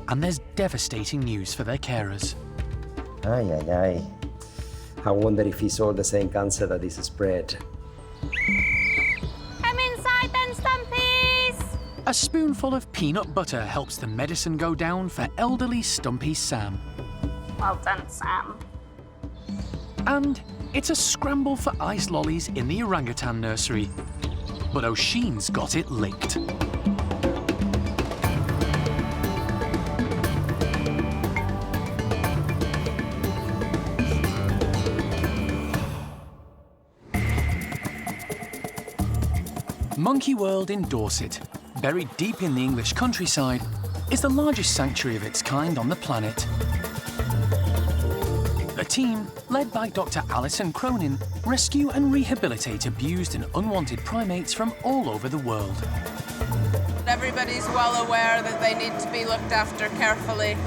S1: And there's devastating news for their carers.
S14: Ay, ay, ay. I wonder if he saw the same cancer that is spread.
S5: Come inside then, Stumpies!
S1: A spoonful of peanut butter helps the medicine go down for elderly Stumpie Sam.
S5: Well done, Sam.
S1: And it's a scramble for ice lollies in the orangutan nursery. But O'Sheen's got it licked. Monkey World in Dorset, buried deep in the English countryside, is the largest sanctuary of its kind on the planet. The team, led by Dr. Alison Cronin, rescue and rehabilitate abused and unwanted primates from all over the world.
S3: Everybody's well aware that they need to be looked after carefully.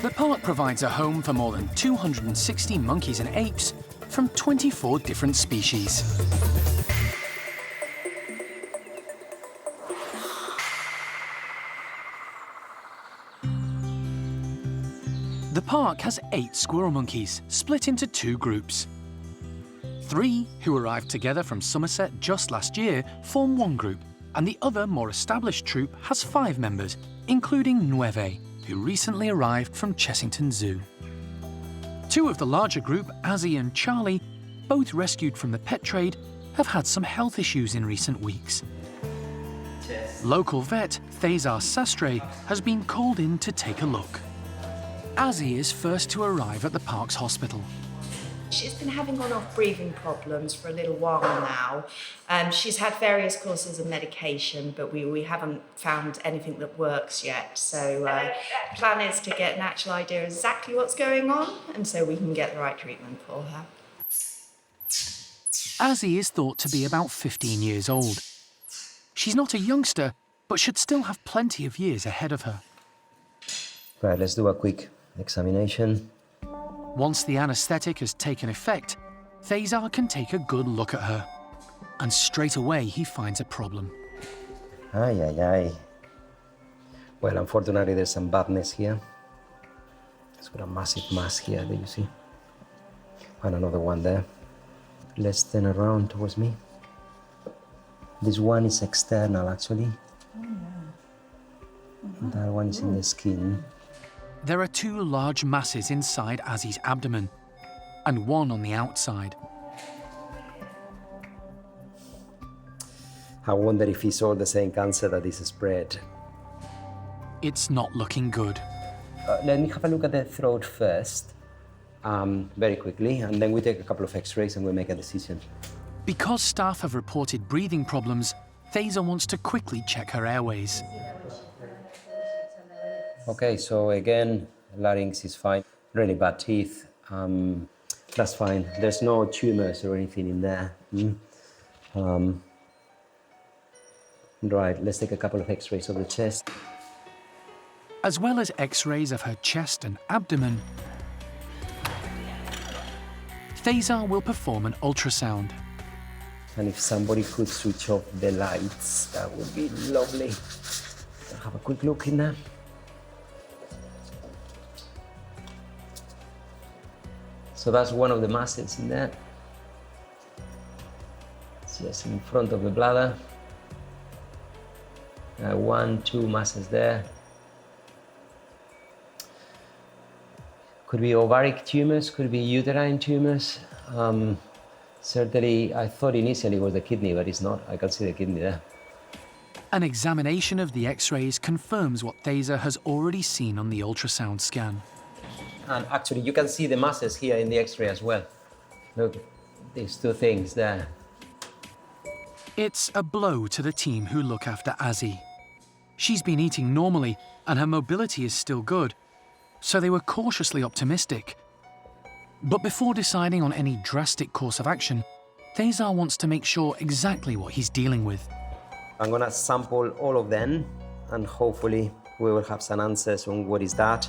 S1: The park provides a home for more than 260 monkeys and apes from 24 different species. The park has 8 squirrel monkeys, split into 2 groups. 3, who arrived together from Somerset just last year, form one group, and the other, more established troop has 5 members, including Nueve, who recently arrived from Chessington Zoo. 2 of the larger group, Azzi and Charlie, both rescued from the pet trade, have had some health issues in recent weeks. Local vet Thazar Sastre has been called in to take a look. Azzi is first to arrive at the park's hospital.
S15: She's been having on-off breathing problems for a little while now. She's had various courses of medication, but we haven't found anything that works yet. So the plan is to get an actual idea of exactly what's going on, and so we can get the right treatment for her.
S1: Azzi is thought to be about 15 years old. She's not a youngster, but should still have plenty of years ahead of her.
S14: Right, let's do a quick examination.
S1: Once the anaesthetic has taken effect, Thazar can take a good look at her. And straight away he finds a problem.
S14: Ay, ay, ay. Well, unfortunately there's some badness here. It's got a massive mass here, do you see? And another one there. Let's turn around towards me. This one is external, actually. That one is in the skin.
S1: There are 2 large masses inside Azzi's abdomen, and one on the outside.
S14: I wonder if he saw the same cancer that is spread.
S1: It's not looking good.
S14: Let me have a look at the throat first, very quickly, and then we take a couple of x-rays and we make a decision.
S1: Because staff have reported breathing problems, Thaisa wants to quickly check her airways.
S14: Okay, so again, larynx is fine. Really bad teeth. That's fine. There's no tumors or anything in there. Right, let's take a couple of x-rays of the chest.
S1: As well as x-rays of her chest and abdomen, Thaisa will perform an ultrasound.
S14: And if somebody could switch off the lights, that would be lovely. I'll have a quick look in there. So that's one of the masses in there. It's just in front of the bladder. 1, 2 masses there. Could be ovaric tumors, could be uterine tumors. Certainly, I thought initially it was the kidney, but it's not. I can see the kidney there.
S1: An examination of the x-rays confirms what Thaisa has already seen on the ultrasound scan.
S14: And actually, you can see the masses here in the x-ray as well. Look, these two things there.
S1: It's a blow to the team who look after Azzi. She's been eating normally and her mobility is still good, so they were cautiously optimistic. But before deciding on any drastic course of action, Thaisa wants to make sure exactly what he's dealing with.
S14: I'm gonna sample all of them and hopefully we will have some answers on what is that,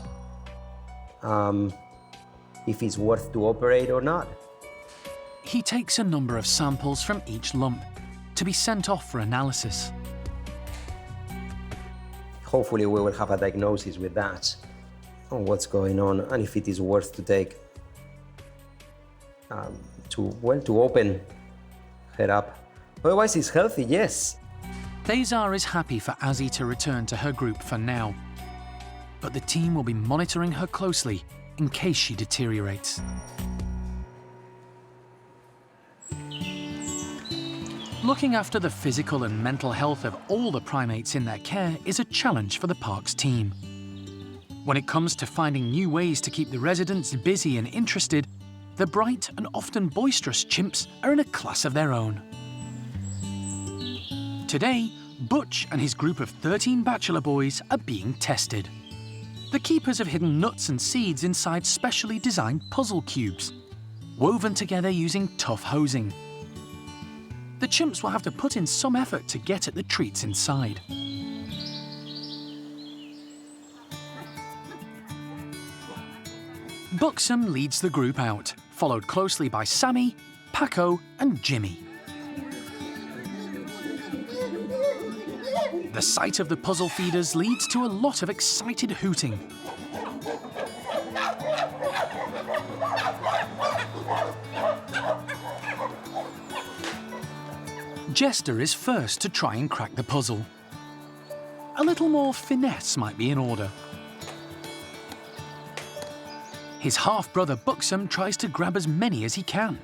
S14: if it's worth to operate or not.
S1: He takes a number of samples from each lump to be sent off for analysis.
S14: Hopefully we will have a diagnosis with that on what's going on and if it is worth to take to open her up. Otherwise it's healthy, yes.
S1: Thaisa is happy for Azzi to return to her group for now, but the team will be monitoring her closely in case she deteriorates. Looking after the physical and mental health of all the primates in their care is a challenge for the park's team. When it comes to finding new ways to keep the residents busy and interested, the bright and often boisterous chimps are in a class of their own. Today, Butch and his group of 13 bachelor boys are being tested. The keepers have hidden nuts and seeds inside specially designed puzzle cubes, woven together using tough hosing. The chimps will have to put in some effort to get at the treats inside. Buxom leads the group out, followed closely by Sammy, Paco and Jimmy. The sight of the puzzle feeders leads to a lot of excited hooting. Jester is first to try and crack the puzzle. A little more finesse might be in order. His half-brother Buxom tries to grab as many as he can.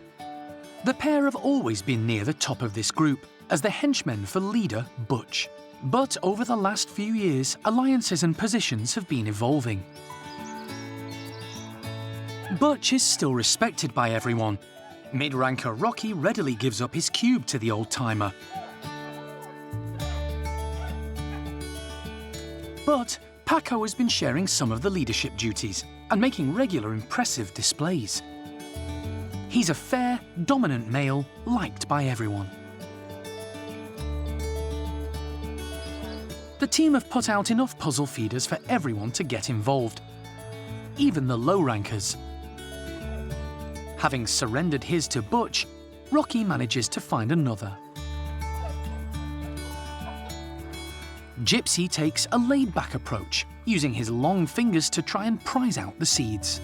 S1: The pair have always been near the top of this group as the henchmen for leader Butch. But over the last few years, alliances and positions have been evolving. Butch is still respected by everyone. Mid-ranker Rocky readily gives up his cube to the old-timer. But Paco has been sharing some of the leadership duties and making regular impressive displays. He's a fair, dominant male, liked by everyone. The team have put out enough puzzle feeders for everyone to get involved, even the low-rankers. Having surrendered his to Butch, Rocky manages to find another. Gypsy takes a laid-back approach, using his long fingers to try and prise out the seeds.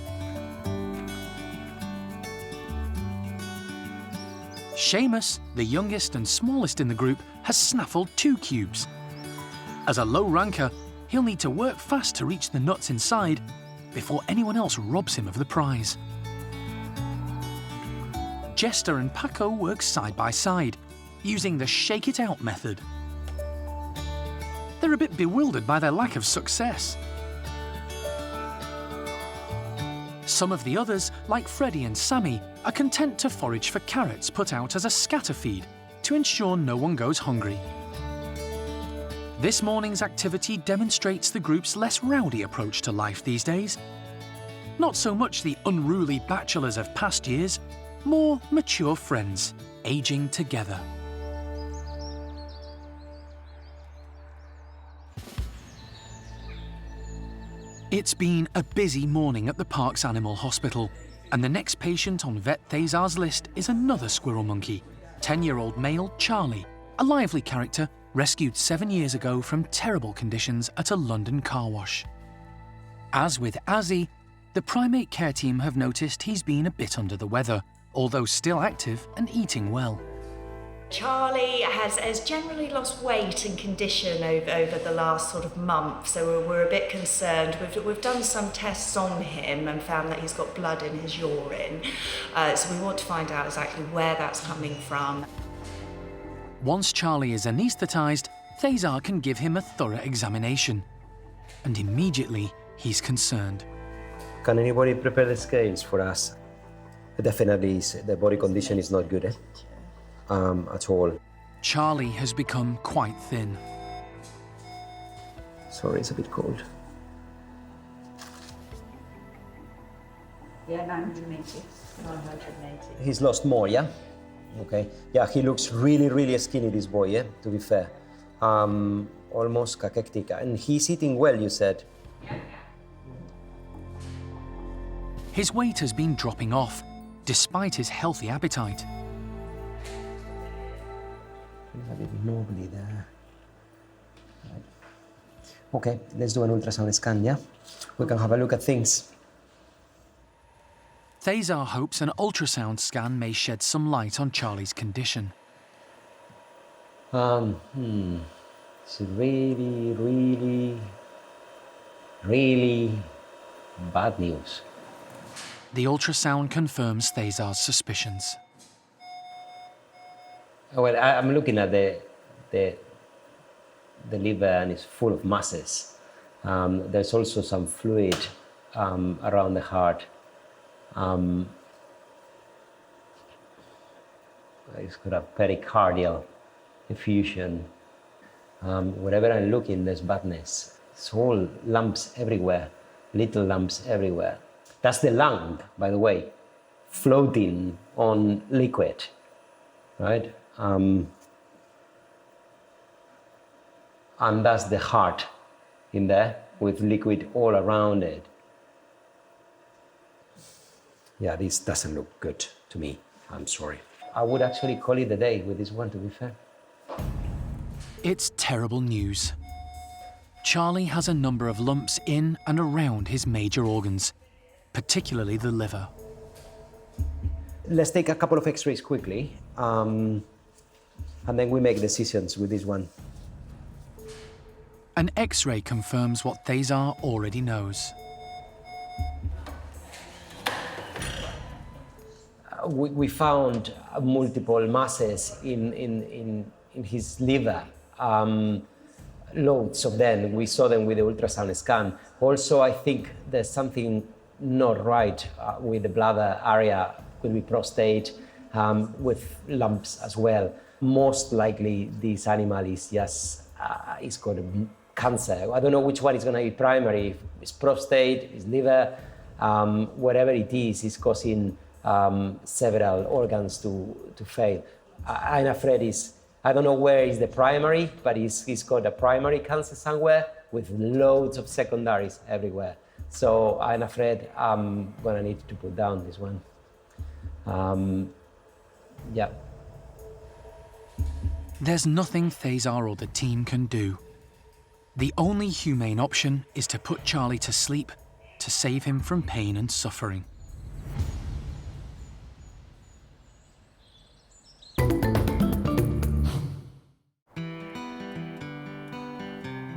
S1: Seamus, the youngest and smallest in the group, has snaffled 2 cubes. As a low ranker, he'll need to work fast to reach the nuts inside before anyone else robs him of the prize. Jester and Paco work side by side, using the shake it out method. They're a bit bewildered by their lack of success. Some of the others, like Freddie and Sammy, are content to forage for carrots put out as a scatter feed to ensure no one goes hungry. This morning's activity demonstrates the group's less rowdy approach to life these days. Not so much the unruly bachelors of past years, more mature friends, aging together. It's been a busy morning at the park's animal hospital, and the next patient on Vet Thezar's list is another squirrel monkey, 10-year-old male Charlie, a lively character rescued 7 years ago from terrible conditions at a London car wash. As with Azzi, the primate care team have noticed he's been a bit under the weather, although still active and eating well.
S15: Charlie has generally lost weight and condition over the last sort of month, so we're a bit concerned. We've done some tests on him and found that he's got blood in his urine, so we want to find out exactly where that's coming from.
S1: Once Charlie is anaesthetised, Thezar can give him a thorough examination. And immediately, he's concerned.
S14: Can anybody prepare the scales for us? Definitely, the body condition is not good, at all.
S1: Charlie has become quite thin.
S14: Sorry, it's a bit cold.
S16: Yeah, 980. 980.
S14: He's lost more, yeah? Okay. Yeah, he looks really, really skinny, this boy, yeah, to be fair. Almost cachectic. And he's eating well, you said?
S1: His weight has been dropping off, despite his healthy appetite.
S14: He's a bit knobbly there. Right. Okay, let's do an ultrasound scan, yeah? We can have a look at things.
S1: Thezar hopes an ultrasound scan may shed some light on Charlie's condition.
S14: It's really, really, really bad news.
S1: The ultrasound confirms Thezar's suspicions.
S14: Well, I'm looking at the liver, and it's full of masses. There's also some fluid around the heart. It's got a pericardial effusion. Wherever I'm looking, there's badness. It's all lumps everywhere, little lumps everywhere. That's the lung, by the way, floating on liquid, right? And that's the heart in there with liquid all around it. Yeah, this doesn't look good to me. I'm sorry. I would actually call it a day with this one, to be fair.
S1: It's terrible news. Charlie has a number of lumps in and around his major organs, particularly the liver.
S14: Let's take a couple of x-rays quickly, and then we make decisions with this one.
S1: An x-ray confirms what Thezar already knows.
S14: We found multiple masses in his liver, loads of them. We saw them with the ultrasound scan. Also, I think there's something not right with the bladder area, could be prostate, with lumps as well. Most likely, this animal is just, it's got cancer. I don't know which one is going to be primary. If it's prostate, it's liver, whatever it is, it's causing several organs to fail. I'm afraid I don't know where is the primary, but he's got a primary cancer somewhere with loads of secondaries everywhere. So I'm afraid I'm gonna need to put down this one. Yeah.
S1: There's nothing Thezar or the team can do. The only humane option is to put Charlie to sleep to save him from pain and suffering.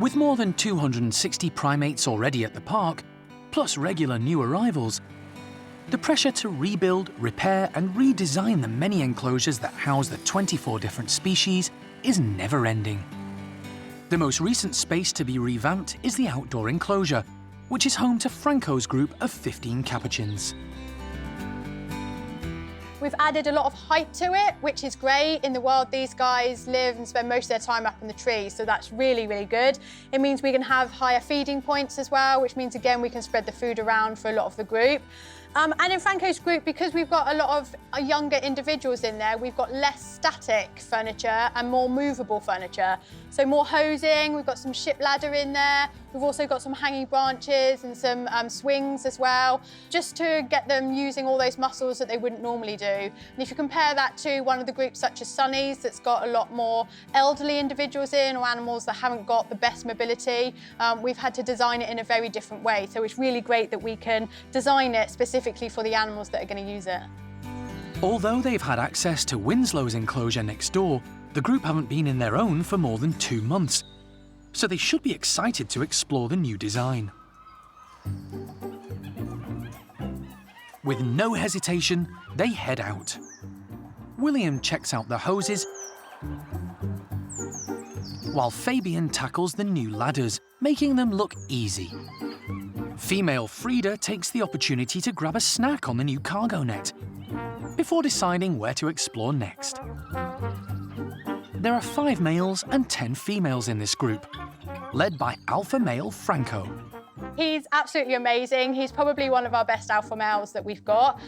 S1: With more than 260 primates already at the park, plus regular new arrivals, the pressure to rebuild, repair and redesign the many enclosures that house the 24 different species is never-ending. The most recent space to be revamped is the outdoor enclosure, which is home to Franco's group of 15 capuchins.
S5: We've added a lot of height to it, which is great. In the wild, these guys live and spend most of their time up in the trees, so that's really, really good. It means we can have higher feeding points as well, which means, again, we can spread the food around for a lot of the group. And in Franco's group, because we've got a lot of younger individuals in there, we've got less static furniture and more movable furniture. So more hosing, we've got some ship ladder in there. We've also got some hanging branches and some swings as well, just to get them using all those muscles that they wouldn't normally do. And if you compare that to one of the groups such as Sunny's, that's got a lot more elderly individuals in, or animals that haven't got the best mobility, we've had to design it in a very different way. So it's really great that we can design it specifically for the animals that are going to use it.
S1: Although they've had access to Winslow's enclosure next door, the group haven't been in their own for more than 2 months, so they should be excited to explore the new design. With no hesitation, they head out. William checks out the hoses, while Fabian tackles the new ladders, making them look easy. Female Frida takes the opportunity to grab a snack on the new cargo net, before deciding where to explore next. There are 5 males and 10 females in this group, led by alpha male Franco.
S5: He's absolutely amazing. He's probably one of our best alpha males that we've got.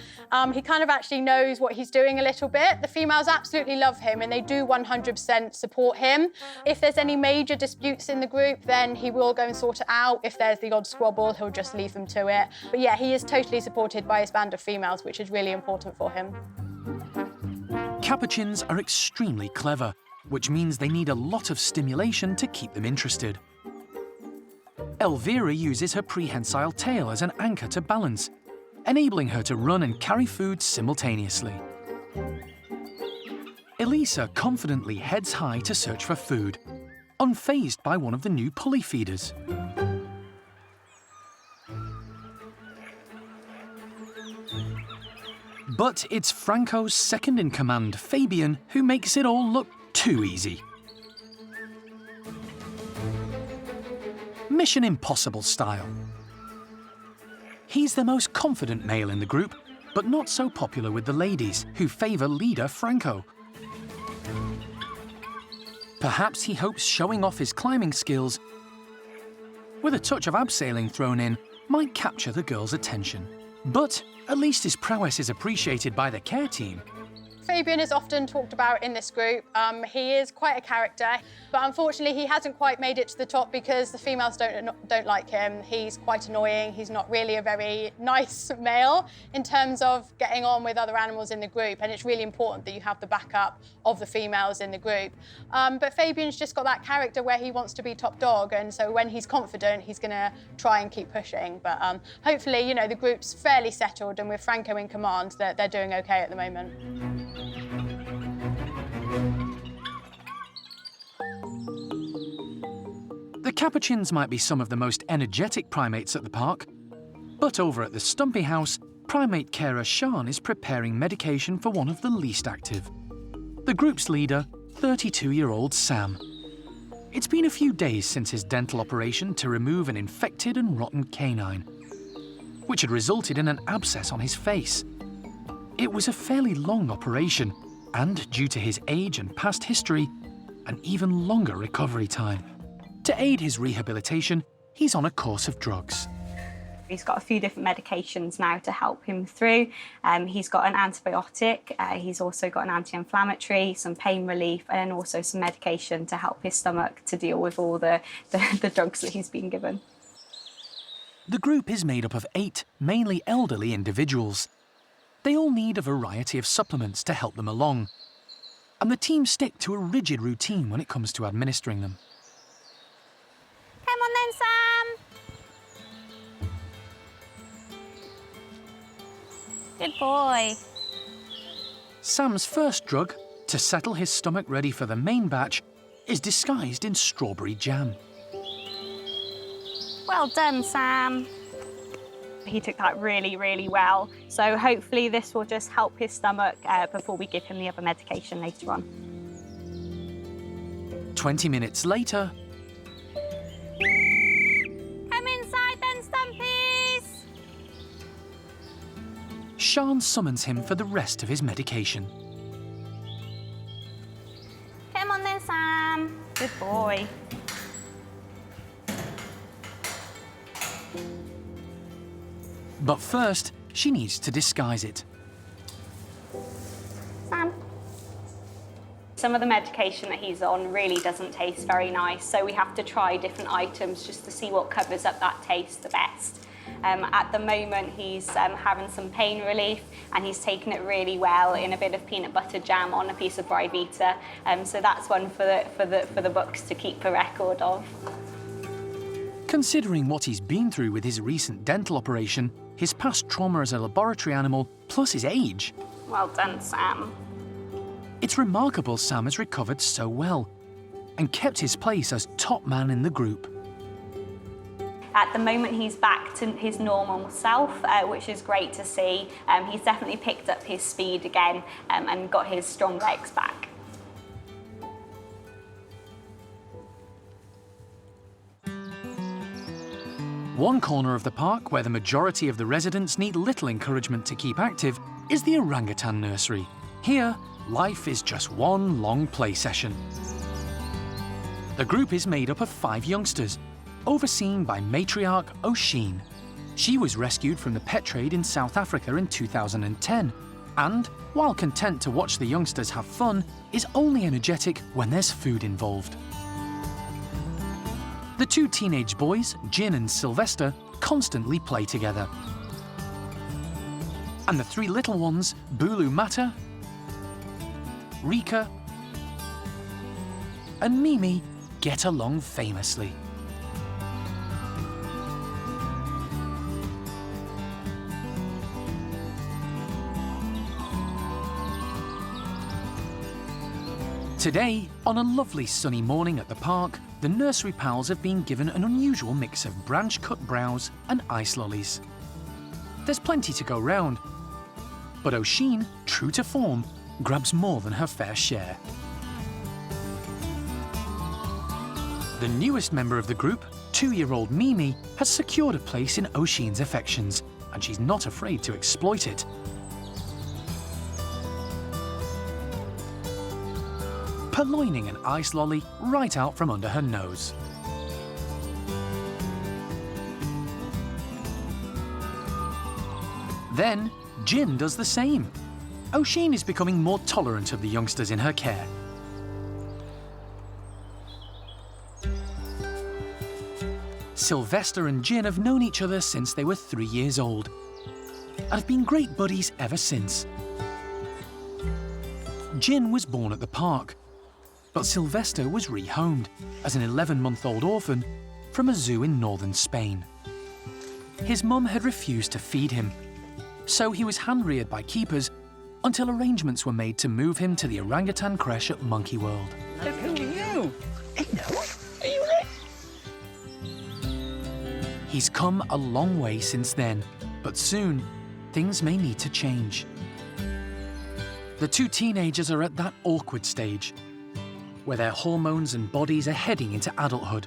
S5: He kind of actually knows what he's doing a little bit. The females absolutely love him and they do 100% support him. If there's any major disputes in the group, then he will go and sort it out. If there's the odd squabble, he'll just leave them to it. But yeah, he is totally supported by his band of females, which is really important for him.
S1: Capuchins are extremely clever, which means they need a lot of stimulation to keep them interested. Elvira uses her prehensile tail as an anchor to balance, enabling her to run and carry food simultaneously. Elisa confidently heads high to search for food, unfazed by one of the new pulley feeders. But it's Franco's second-in-command, Fabian, who makes it all look too easy. Mission Impossible style. He's the most confident male in the group, but not so popular with the ladies, who favour leader Franco. Perhaps he hopes showing off his climbing skills, with a touch of abseiling thrown in, might capture the girls' attention. But at least his prowess is appreciated by the care team.
S5: Fabian is often talked about in this group. He is quite a character, but unfortunately he hasn't quite made it to the top because the females don't like him. He's quite annoying. He's not really a very nice male in terms of getting on with other animals in the group, and it's really important that you have the backup of the females in the group. But Fabian's just got that character where he wants to be top dog, and so when he's confident, he's going to try and keep pushing. But hopefully, you know, the group's fairly settled, and with Franco in command, they're doing okay at the moment.
S1: The capuchins might be some of the most energetic primates at the park, but over at the Stumpie house, primate carer Sean is preparing medication for one of the least active. The group's leader, 32-year-old Sam. It's been a few days since his dental operation to remove an infected and rotten canine, which had resulted in an abscess on his face. It was a fairly long operation, and due to his age and past history, an even longer recovery time. To aid his rehabilitation, he's on a course of drugs.
S17: He's got a few different medications now to help him through. He's got an antibiotic, he's also got an anti-inflammatory, some pain relief, and then also some medication to help his stomach to deal with all the drugs that he's been given.
S1: The group is made up of 8 mainly elderly individuals. They all need a variety of supplements to help them along, and the team stick to a rigid routine when it comes to administering them.
S5: Come on then, Sam. Good boy.
S1: Sam's first drug, to settle his stomach ready for the main batch, is disguised in strawberry jam.
S17: Well done, Sam. He took that really, really well. So hopefully this will just help his stomach before we give him the other medication later on.
S1: 20 minutes later...
S5: Come inside then, Stumpy.
S1: Sean summons him for the rest of his medication.
S17: Come on then, Sam. Good boy.
S1: But first, she needs to disguise it.
S17: Sam. Some of the medication that he's on really doesn't taste very nice, so we have to try different items just to see what covers up that taste the best. At the moment, he's having some pain relief, and he's taking it really well in a bit of peanut butter jam on a piece of Brivita. So that's one for the books to keep a record of.
S1: Considering what he's been through with his recent dental operation, his past trauma as a laboratory animal, plus his age.
S17: Well done, Sam.
S1: It's remarkable Sam has recovered so well and kept his place as top man in the group.
S17: At the moment, he's back to his normal self, which is great to see. He's definitely picked up his speed again and got his strong legs back.
S1: One corner of the park where the majority of the residents need little encouragement to keep active is the orangutan nursery. Here, life is just one long play session. The group is made up of 5 youngsters, overseen by matriarch Oisin. She was rescued from the pet trade in South Africa in 2010, and, while content to watch the youngsters have fun, is only energetic when there's food involved. The 2 teenage boys, Jin and Sylvester, constantly play together. And the 3 little ones, Bulu Mata, Rika, and Mimi, get along famously. Today, on a lovely sunny morning at the park, the nursery pals have been given an unusual mix of branch-cut browse and ice lollies. There's plenty to go round, but Oisin, true to form, grabs more than her fair share. The newest member of the group, 2-year-old Mimi, has secured a place in Oisin's affections, and she's not afraid to exploit it. Purloining an ice lolly right out from under her nose. Then, Jin does the same. Oisin is becoming more tolerant of the youngsters in her care. Sylvester and Jin have known each other since they were 3 years old, and have been great buddies ever since. Jin was born at the park, but Sylvester was rehomed as an 11-month-old orphan from a zoo in northern Spain. His mum had refused to feed him, so he was hand-reared by keepers until arrangements were made to move him to the orangutan creche at Monkey World.
S10: Look, who are you? Hello, are you right?
S1: He's come a long way since then, but soon things may need to change. The 2 teenagers are at that awkward stage where their hormones and bodies are heading into adulthood.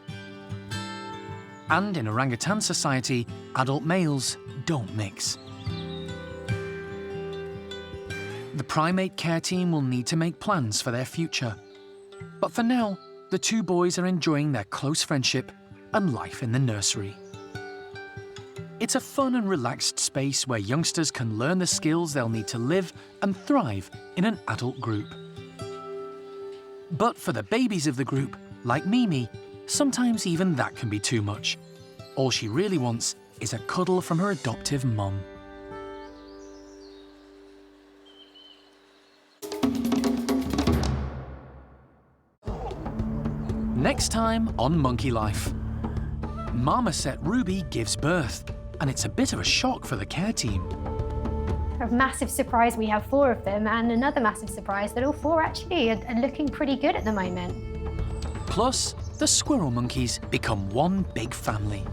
S1: And in orangutan society, adult males don't mix. The primate care team will need to make plans for their future. But for now, the 2 boys are enjoying their close friendship and life in the nursery. It's a fun and relaxed space where youngsters can learn the skills they'll need to live and thrive in an adult group. But for the babies of the group, like Mimi, sometimes even that can be too much. All she really wants is a cuddle from her adoptive mum. Next time on Monkey Life. Marmoset Ruby gives birth, and it's a bit of a shock for the care team.
S18: A massive surprise, we have 4 of them, and another massive surprise that all 4 actually are looking pretty good at the moment.
S1: Plus, the squirrel monkeys become one big family.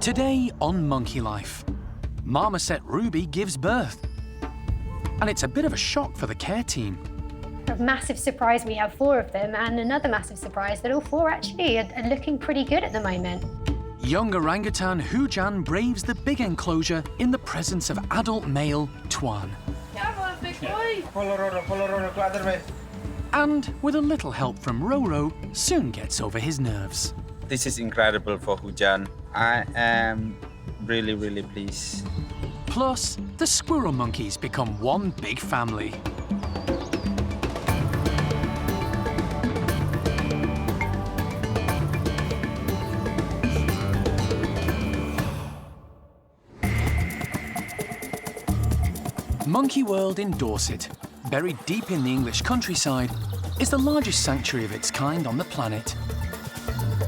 S1: Today on Monkey Life, Marmoset Ruby gives birth. And it's a bit of a shock for the care team.
S18: A massive surprise, we have 4 of them, and another massive surprise that all 4 actually are looking pretty good at the moment.
S1: Young orangutan Hujan braves the big enclosure in the presence of adult male Tuan.
S3: Come on, big boy.
S10: Follow RoRo, go other way.
S1: And with a little help from RoRo, soon gets over his nerves.
S10: This is incredible for Hujan. I am really, really pleased.
S1: Plus, the squirrel monkeys become one big family. Monkey World in Dorset, buried deep in the English countryside, is the largest sanctuary of its kind on the planet.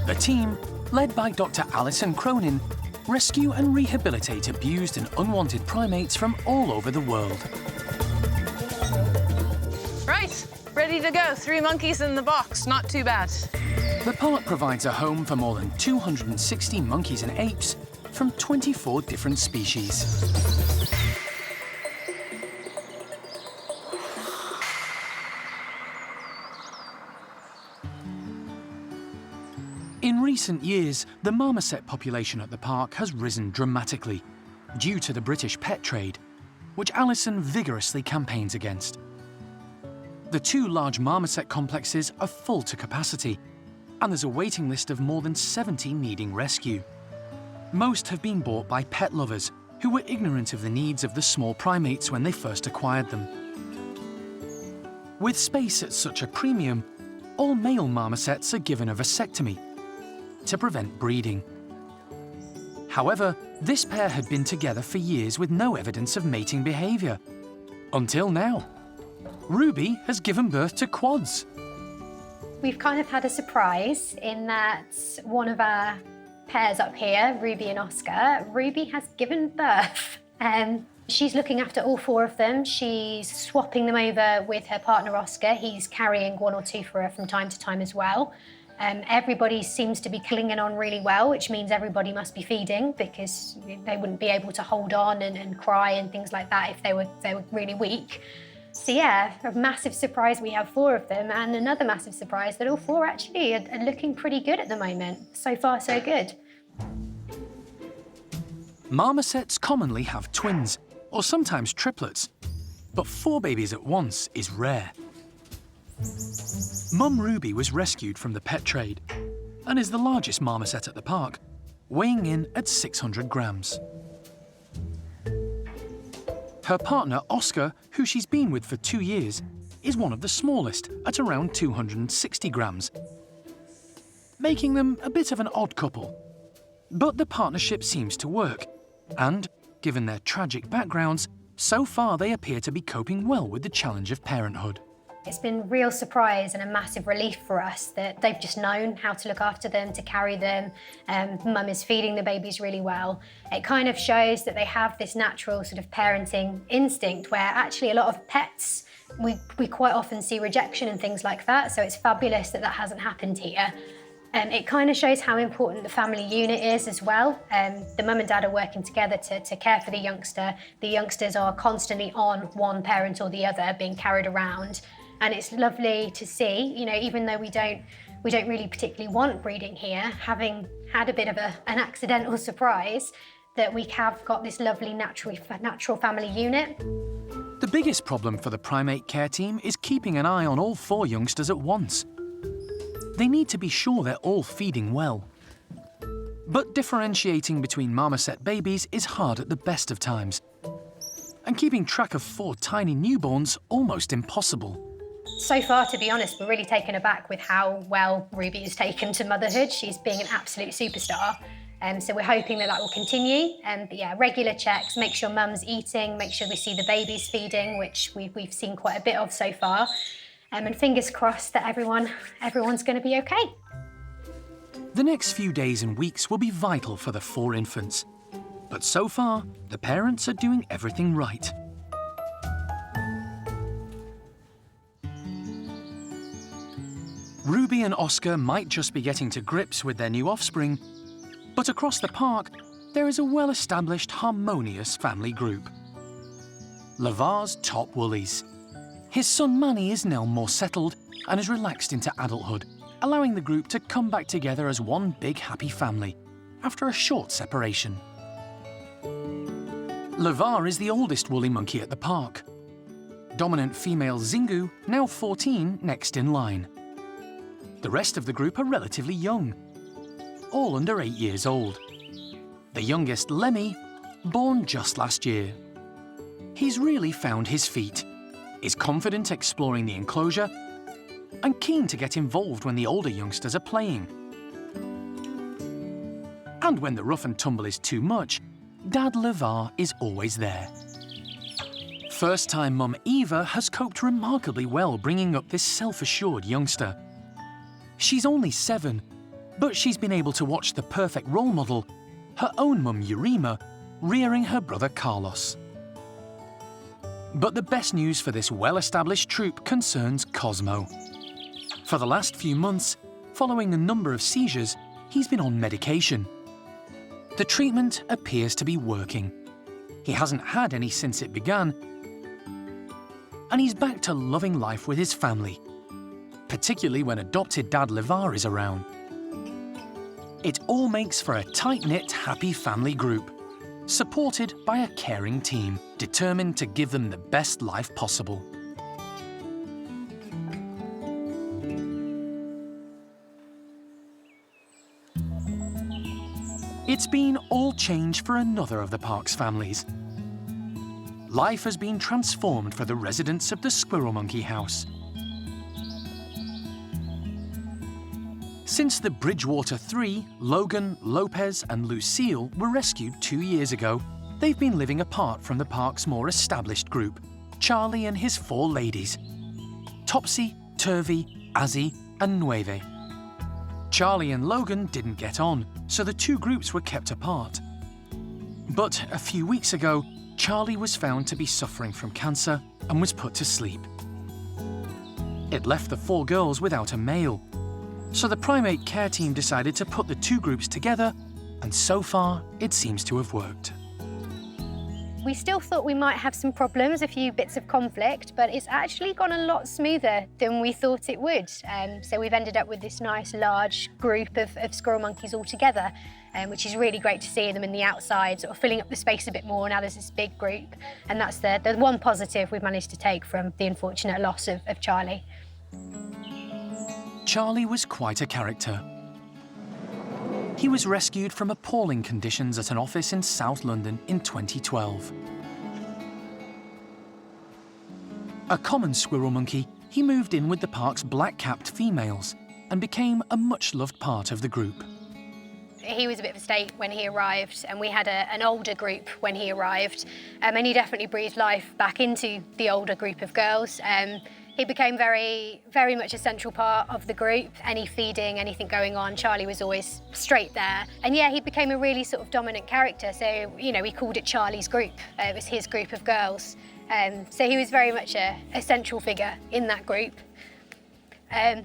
S1: The team, led by Dr. Alison Cronin, rescue and rehabilitate abused and unwanted primates from all over the world.
S3: Right, ready to go. 3 monkeys in the box, not too bad.
S1: The park provides a home for more than 260 monkeys and apes from 24 different species. In recent years, the marmoset population at the park has risen dramatically due to the British pet trade, which Alison vigorously campaigns against. The 2 large marmoset complexes are full to capacity, and there's a waiting list of more than 70 needing rescue. Most have been bought by pet lovers who were ignorant of the needs of the small primates when they first acquired them. With space at such a premium, all male marmosets are given a vasectomy to prevent breeding. However, this pair had been together for years with no evidence of mating behaviour. Until now. Ruby has given birth to quads.
S18: We've kind of had a surprise in that one of our pairs up here, Ruby and Oscar, Ruby has given birth. She's looking after all 4 of them. She's swapping them over with her partner Oscar. He's carrying 1 or 2 for her from time to time as well. Everybody seems to be clinging on really well, which means everybody must be feeding because they wouldn't be able to hold on and cry and things like that if they were really weak. So yeah, a massive surprise, we have 4 of them, and another massive surprise that all 4 actually are looking pretty good at the moment. So far, so good.
S1: Marmosets commonly have twins, or sometimes triplets, but 4 babies at once is rare. Mum Ruby was rescued from the pet trade and is the largest marmoset at the park, weighing in at 600 grams. Her partner, Oscar, who she's been with for 2 years, is one of the smallest at around 260 grams, making them a bit of an odd couple. But the partnership seems to work, and, given their tragic backgrounds, so far they appear to be coping well with the challenge of parenthood.
S18: It's been a real surprise and a massive relief for us that they've just known how to look after them, to carry them. Mum is feeding the babies really well. It kind of shows that they have this natural sort of parenting instinct where actually a lot of pets, we quite often see rejection and things like that, so it's fabulous that that hasn't happened here. It kind of shows how important the family unit is as well. The mum and dad are working together to care for the youngster. The youngsters are constantly on one parent or the other, being carried around. And it's lovely to see, you know, even though we don't really particularly want breeding here, having had a bit of an accidental surprise, that we have got this lovely natural family unit.
S1: The biggest problem for the primate care team is keeping an eye on all 4 youngsters at once. They need to be sure they're all feeding well. But differentiating between marmoset babies is hard at the best of times, and keeping track of 4 tiny newborns almost impossible.
S18: So far, to be honest, we're really taken aback with how well Ruby has taken to motherhood. She's being an absolute superstar. So we're hoping that will continue. But yeah, regular checks, make sure mum's eating, make sure we see the babies feeding, which we've seen quite a bit of so far. And fingers crossed that everyone's going to be okay.
S1: The next few days and weeks will be vital for the 4 infants. But so far, the parents are doing everything right. Ruby and Oscar might just be getting to grips with their new offspring, but across the park, there is a well-established, harmonious family group. Levar's top woolies. His son Manny is now more settled and has relaxed into adulthood, allowing the group to come back together as one big happy family after a short separation. Levar is the oldest woolly monkey at the park. Dominant female Zingu, now 14, next in line. The rest of the group are relatively young, all under 8 years old. The youngest, Lemmy, born just last year. He's really found his feet, is confident exploring the enclosure, and keen to get involved when the older youngsters are playing. And when the rough and tumble is too much, Dad Levar is always there. First-time mum Eva has coped remarkably well bringing up this self-assured youngster. She's only 7, but she's been able to watch the perfect role model, her own mum Urema, rearing her brother Carlos. But the best news for this well-established troop concerns Cosmo. For the last few months, following a number of seizures, he's been on medication. The treatment appears to be working. He hasn't had any since it began, and he's back to loving life with his family, particularly when adopted Dad Levar is around. It all makes for a tight-knit, happy family group, supported by a caring team, determined to give them the best life possible. It's been all change for another of the park's families. Life has been transformed for the residents of the Squirrel Monkey house. Since the Bridgewater 3, Logan, Lopez and Lucille were rescued 2 years ago, they've been living apart from the park's more established group, Charlie and his 4 ladies, Topsy, Turvy, Azzi and Nueve. Charlie and Logan didn't get on, so the 2 groups were kept apart. But a few weeks ago, Charlie was found to be suffering from cancer and was put to sleep. It left the 4 girls without a male, so the primate care team decided to put the 2 groups together, and so far it seems to have worked.
S18: We still thought we might have some problems, a few bits of conflict, but it's actually gone a lot smoother than we thought it would. So we've ended up with this nice large group of squirrel monkeys all together, which is really great to see them in the outside, sort of filling up the space a bit more. Now there's this big group, and that's the one positive we've managed to take from the unfortunate loss of Charlie.
S1: Charlie was quite a character. He was rescued from appalling conditions at an office in South London in 2012. A common squirrel monkey, he moved in with the park's black-capped females and became a much-loved part of the group.
S18: He was a bit of a state when he arrived, and we had an older group when he arrived, and he definitely breathed life back into the older group of girls. He became very, very much a central part of the group. Any feeding, anything going on, Charlie was always straight there. And yeah, he became a really sort of dominant character. So, you know, we called it Charlie's group. It was his group of girls. So he was very much a central figure in that group.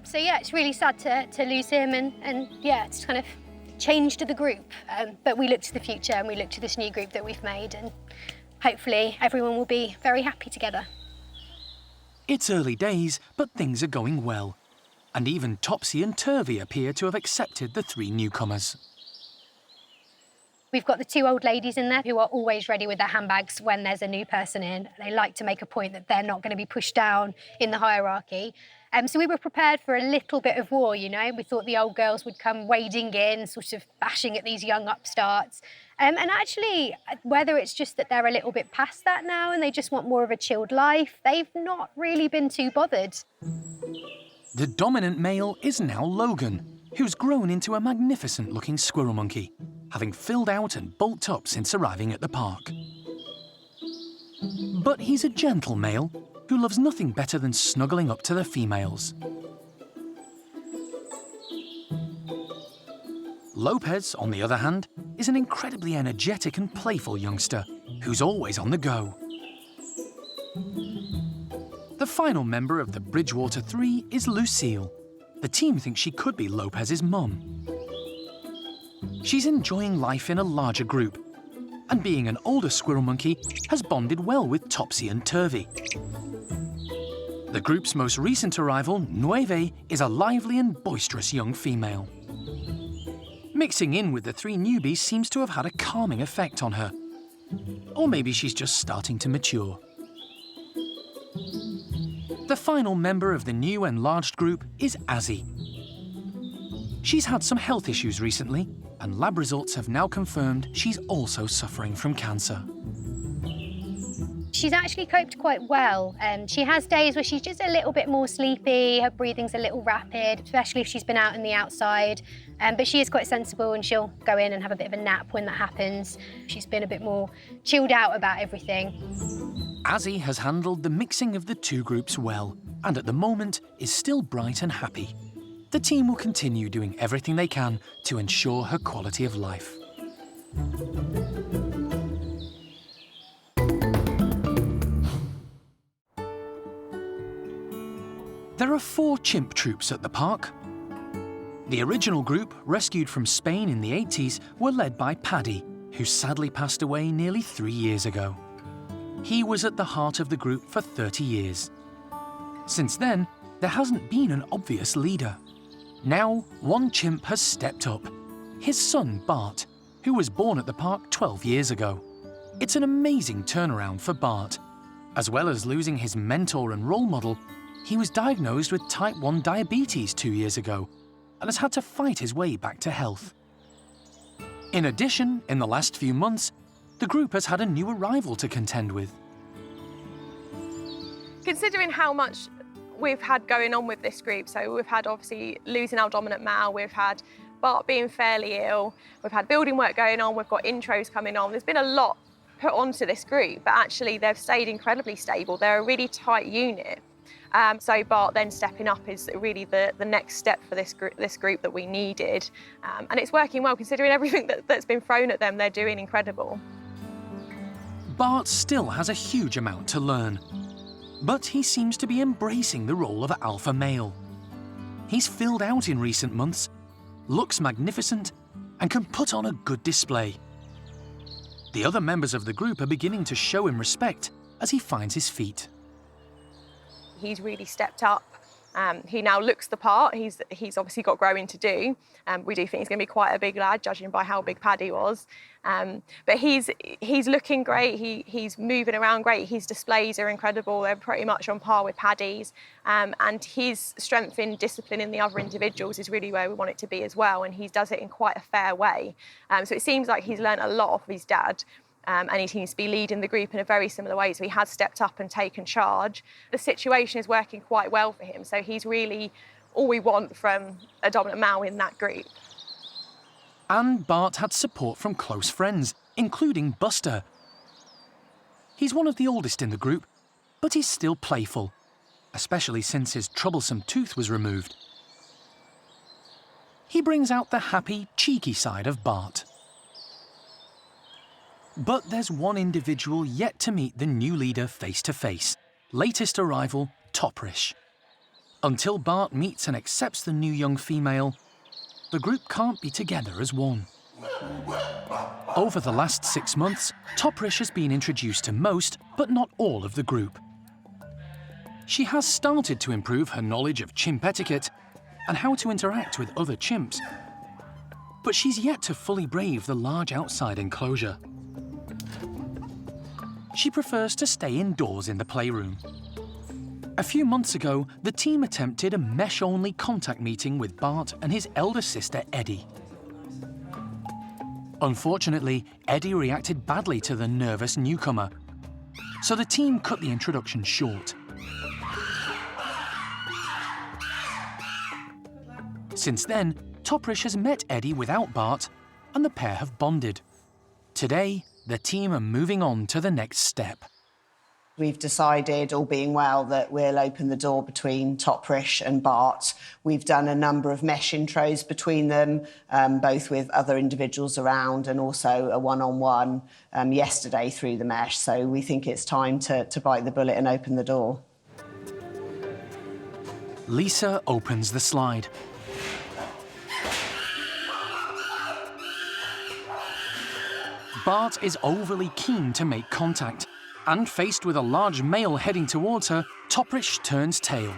S18: So yeah, it's really sad to lose him, and yeah, it's kind of changed the group. But we look to the future, and we look to this new group that we've made, and hopefully everyone will be very happy together.
S1: It's early days, but things are going well. And even Topsy and Turvy appear to have accepted the 3 newcomers.
S18: We've got the 2 old ladies in there who are always ready with their handbags when there's a new person in. They like to make a point that they're not going to be pushed down in the hierarchy. So we were prepared for a little bit of war, you know. We thought the old girls would come wading in, sort of bashing at these young upstarts. And actually, whether it's just that they're a little bit past that now and they just want more of a chilled life, they've not really been too bothered.
S1: The dominant male is now Logan, who's grown into a magnificent-looking squirrel monkey, having filled out and bulked up since arriving at the park. But he's a gentle male who loves nothing better than snuggling up to the females. Lopez, on the other hand, is an incredibly energetic and playful youngster who's always on the go. The final member of the Bridgewater 3 is Lucille. The team thinks she could be Lopez's mum. She's enjoying life in a larger group, and being an older squirrel monkey has bonded well with Topsy and Turvy. The group's most recent arrival, Nueve, is a lively and boisterous young female. Mixing in with the three newbies seems to have had a calming effect on her. Or maybe she's just starting to mature. The final member of the new enlarged group is Azzi. She's had some health issues recently, and lab results have now confirmed she's also suffering from cancer.
S18: She's actually coped quite well. She has days where she's just a little bit more sleepy, her breathing's a little rapid, especially if she's been out in the outside. But she is quite sensible and she'll go in and have a bit of a nap when that happens. She's been a bit more chilled out about everything.
S1: Azzi has handled the mixing of the two groups well, and at the moment is still bright and happy. The team will continue doing everything they can to ensure her quality of life. There are 4 chimp troops at the park. The original group, rescued from Spain in the 80s, were led by Paddy, who sadly passed away nearly 3 years ago. He was at the heart of the group for 30 years. Since then, there hasn't been an obvious leader. Now, one chimp has stepped up. His son, Bart, who was born at the park 12 years ago. It's an amazing turnaround for Bart. As well as losing his mentor and role model, he was diagnosed with type 1 diabetes 2 years ago and has had to fight his way back to health. In addition, in the last few months, the group has had a new arrival to contend with.
S19: Considering how much we've had going on with this group, so we've had obviously losing our dominant male, we've had Bart being fairly ill, we've had building work going on, we've got intros coming on, there's been a lot put onto this group, but actually they've stayed incredibly stable. They're a really tight unit. So Bart then stepping up is really the next step for this group that we needed. And it's working well, considering everything that's been thrown at them, they're doing incredible.
S1: Bart still has a huge amount to learn, but he seems to be embracing the role of alpha male. He's filled out in recent months, looks magnificent, and can put on a good display. The other members of the group are beginning to show him respect as he finds his feet.
S19: He's really stepped up. He now looks the part. He's obviously got growing to do. We do think he's going to be quite a big lad, judging by how big Paddy was. But he's looking great. He's moving around great. His displays are incredible. They're pretty much on par with Paddy's. And his strength in disciplining the other individuals is really where we want it to be as well. And he does it in quite a fair way. So it seems like he's learned a lot off his dad. And he seems to be leading the group in a very similar way. So he has stepped up and taken charge. The situation is working quite well for him. So he's really all we want from a dominant male in that group.
S1: And Bart had support from close friends, including Buster. He's one of the oldest in the group, but he's still playful, especially since his troublesome tooth was removed. He brings out the happy, cheeky side of Bart. But there's one individual yet to meet the new leader face to face. Latest arrival, Toprish. Until Bart meets and accepts the new young female, the group can't be together as one. Over the last 6 months, Toprish has been introduced to most, but not all of the group. She has started to improve her knowledge of chimp etiquette and how to interact with other chimps. But she's yet to fully brave the large outside enclosure. She prefers to stay indoors in the playroom. A few months ago, the team attempted a mesh-only contact meeting with Bart and his elder sister, Eddie. Unfortunately, Eddie reacted badly to the nervous newcomer, so the team cut the introduction short. Since then, Toprish has met Eddie without Bart, and the pair have bonded. Today, the team are moving on to the next step.
S13: We've decided, all being well, that we'll open the door between Toprish and Bart. We've done a number of mesh intros between them, both with other individuals around and also a one-on-one yesterday through the mesh. So we think it's time to bite the bullet and open the door.
S1: Lisa opens the slide. Bart is overly keen to make contact, and faced with a large male heading towards her, Toprish turns tail.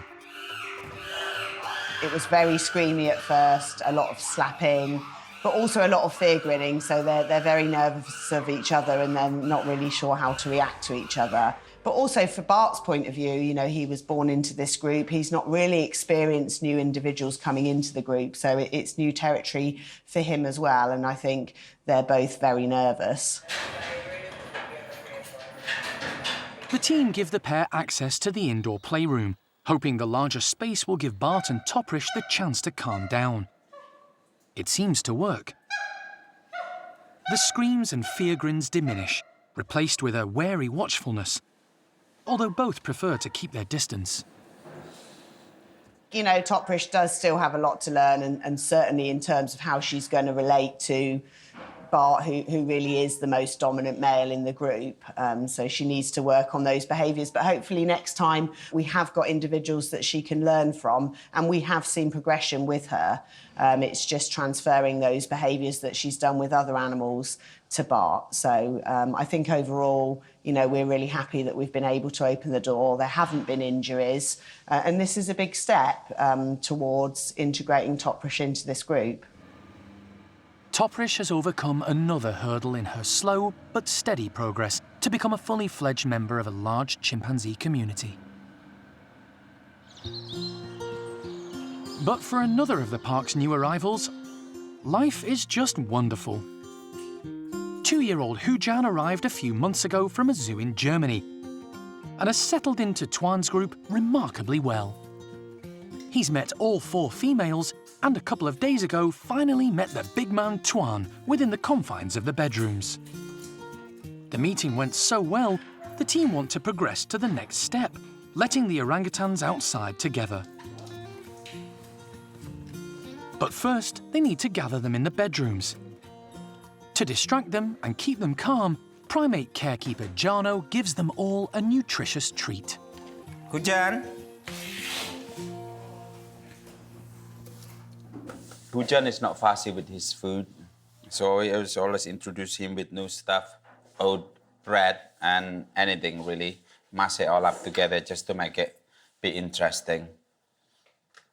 S13: It was very screamy at first, a lot of slapping, but also a lot of fear grinning, so they're very nervous of each other and they're not really sure how to react to each other. But also for Bart's point of view, you know, he was born into this group. He's not really experienced new individuals coming into the group, so it's new territory for him as well, and I think they're both very nervous.
S1: The team give the pair access to the indoor playroom, hoping the larger space will give Bart and Toprish the chance to calm down. It seems to work. The screams and fear grins diminish, replaced with a wary watchfulness, although both prefer to keep their distance.
S13: You know, Toprish does still have a lot to learn, and certainly in terms of how she's going to relate to Bart, who really is the most dominant male in the group. So she needs to work on those behaviours. But hopefully next time we have got individuals that she can learn from, and we have seen progression with her. It's just transferring those behaviours that she's done with other animals to Bart. So I think overall, you know, we're really happy that we've been able to open the door. There haven't been injuries. And this is a big step towards integrating Toprish into this group.
S1: Toprish has overcome another hurdle in her slow but steady progress to become a fully fledged member of a large chimpanzee community. But for another of the park's new arrivals, life is just wonderful. 2-year-old Hujan arrived a few months ago from a zoo in Germany and has settled into Tuan's group remarkably well. He's met all 4 females and a couple of days ago finally met the big man Tuan within the confines of the bedrooms. The meeting went so well, the team want to progress to the next step, letting the orangutans outside together. But first, they need to gather them in the bedrooms. To distract them and keep them calm, primate carekeeper Jano gives them all a nutritious treat.
S10: Hujan. Hujan is not fussy with his food, so I always introduce him with new stuff, oat, bread, and anything really. Mash it all up together just to make it be interesting.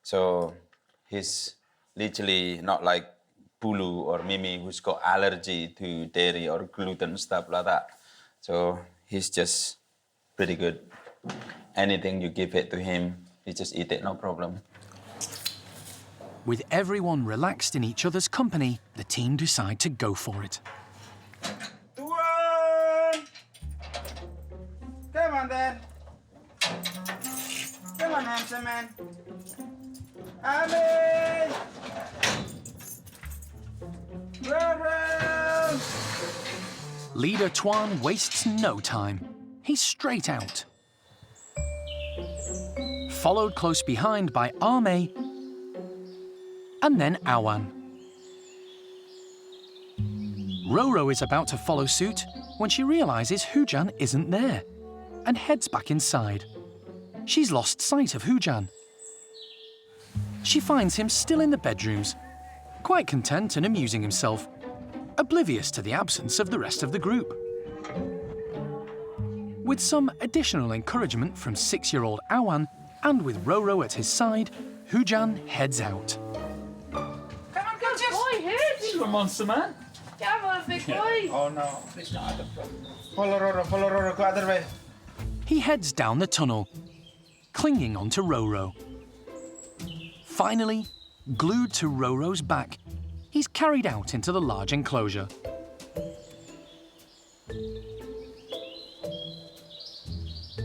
S10: So he's literally not like Bulu or Mimi, who's got allergy to dairy or gluten, stuff like that. So he's just pretty good. Anything you give it to him, he just eat it, no problem.
S1: With everyone relaxed in each other's company, the team decide to go for it.
S10: Tuan! Come on then. Come on, handsome man. Ami! RoRo!
S1: Leader Tuan wastes no time. He's straight out. Followed close behind by Ame and then Awan. RoRo is about to follow suit when she realizes Hujan isn't there and heads back inside. She's lost sight of Hujan. She finds him still in the bedrooms, quite content and amusing himself, oblivious to the absence of the rest of the group. With some additional encouragement from 6-year-old Awan and with RoRo at his side, Hujan heads out.
S20: You're a monster, man.
S3: Come on, big boy.
S10: Oh no, it's not other way. Follow RoRo, go other way.
S1: He heads down the tunnel, clinging onto RoRo. Finally, glued to RoRo's back, he's carried out into the large enclosure.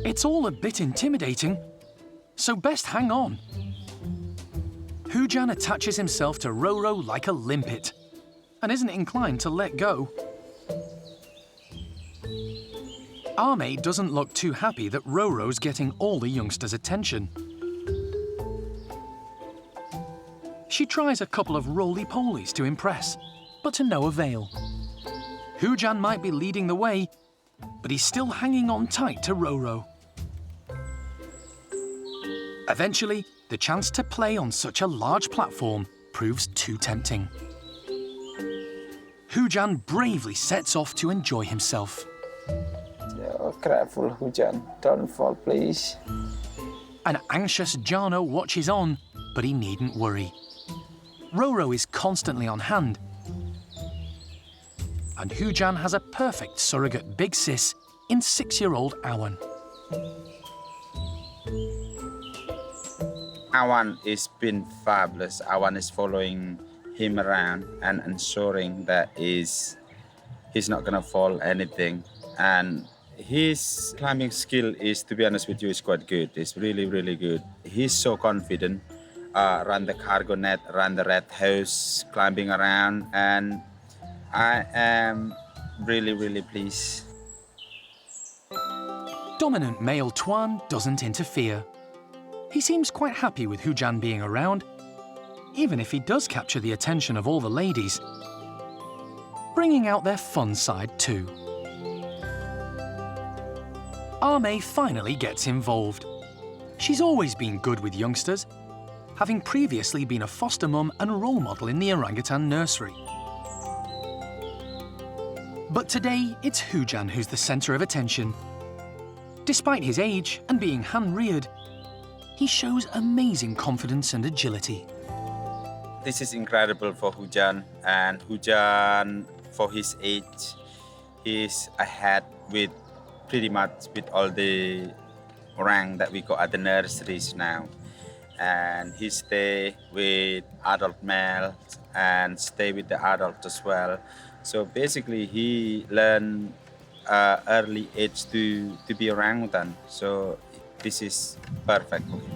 S1: It's all a bit intimidating, so best hang on. Hujan attaches himself to RoRo like a limpet and isn't inclined to let go. Ame doesn't look too happy that RoRo's getting all the youngsters' attention. She tries a couple of roly-polies to impress, but to no avail. Hujan might be leading the way, but he's still hanging on tight to RoRo. Eventually, the chance to play on such a large platform proves too tempting. Hujan bravely sets off to enjoy himself.
S10: Oh, careful, Hujan. Don't fall, please.
S1: An anxious Jarno watches on, but he needn't worry. RoRo is constantly on hand, and Hujan has a perfect surrogate big sis in 6-year-old Awan.
S10: Awan has been fabulous. Awan is following him around and ensuring that he's not gonna fall anything. And his climbing skill is, to be honest with you, is quite good. It's really, really good. He's so confident. Run the cargo net, run the red house, climbing around, and I am really, really pleased.
S1: Dominant male Tuan doesn't interfere. He seems quite happy with Hujan being around, even if he does capture the attention of all the ladies, bringing out their fun side too. Ame finally gets involved. She's always been good with youngsters, having previously been a foster mum and role model in the orangutan nursery. But today, it's Hujan who's the centre of attention. Despite his age and being hand-reared, he shows amazing confidence and agility.
S10: This is incredible for Hujan, and Hujan, for his age, is ahead with pretty much with all the orang that we got at the nurseries now. And he stay with adult males and stay with the adult as well. So basically he learned early age to be orangutan. So this is perfect for him.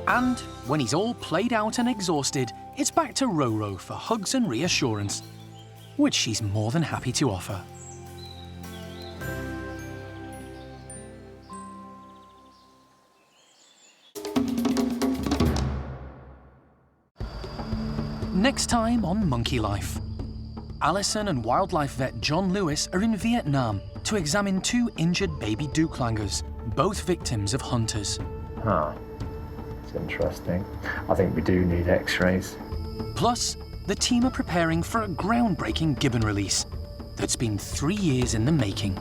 S1: And when he's all played out and exhausted, it's back to RoRo for hugs and reassurance, which she's more than happy to offer. Next time on Monkey Life, Alison and wildlife vet John Lewis are in Vietnam to examine 2 injured baby dukhlangers, both victims of hunters.
S21: Huh. It's interesting. I think we do need x-rays.
S1: Plus, the team are preparing for a groundbreaking gibbon release that's been 3 years in the making.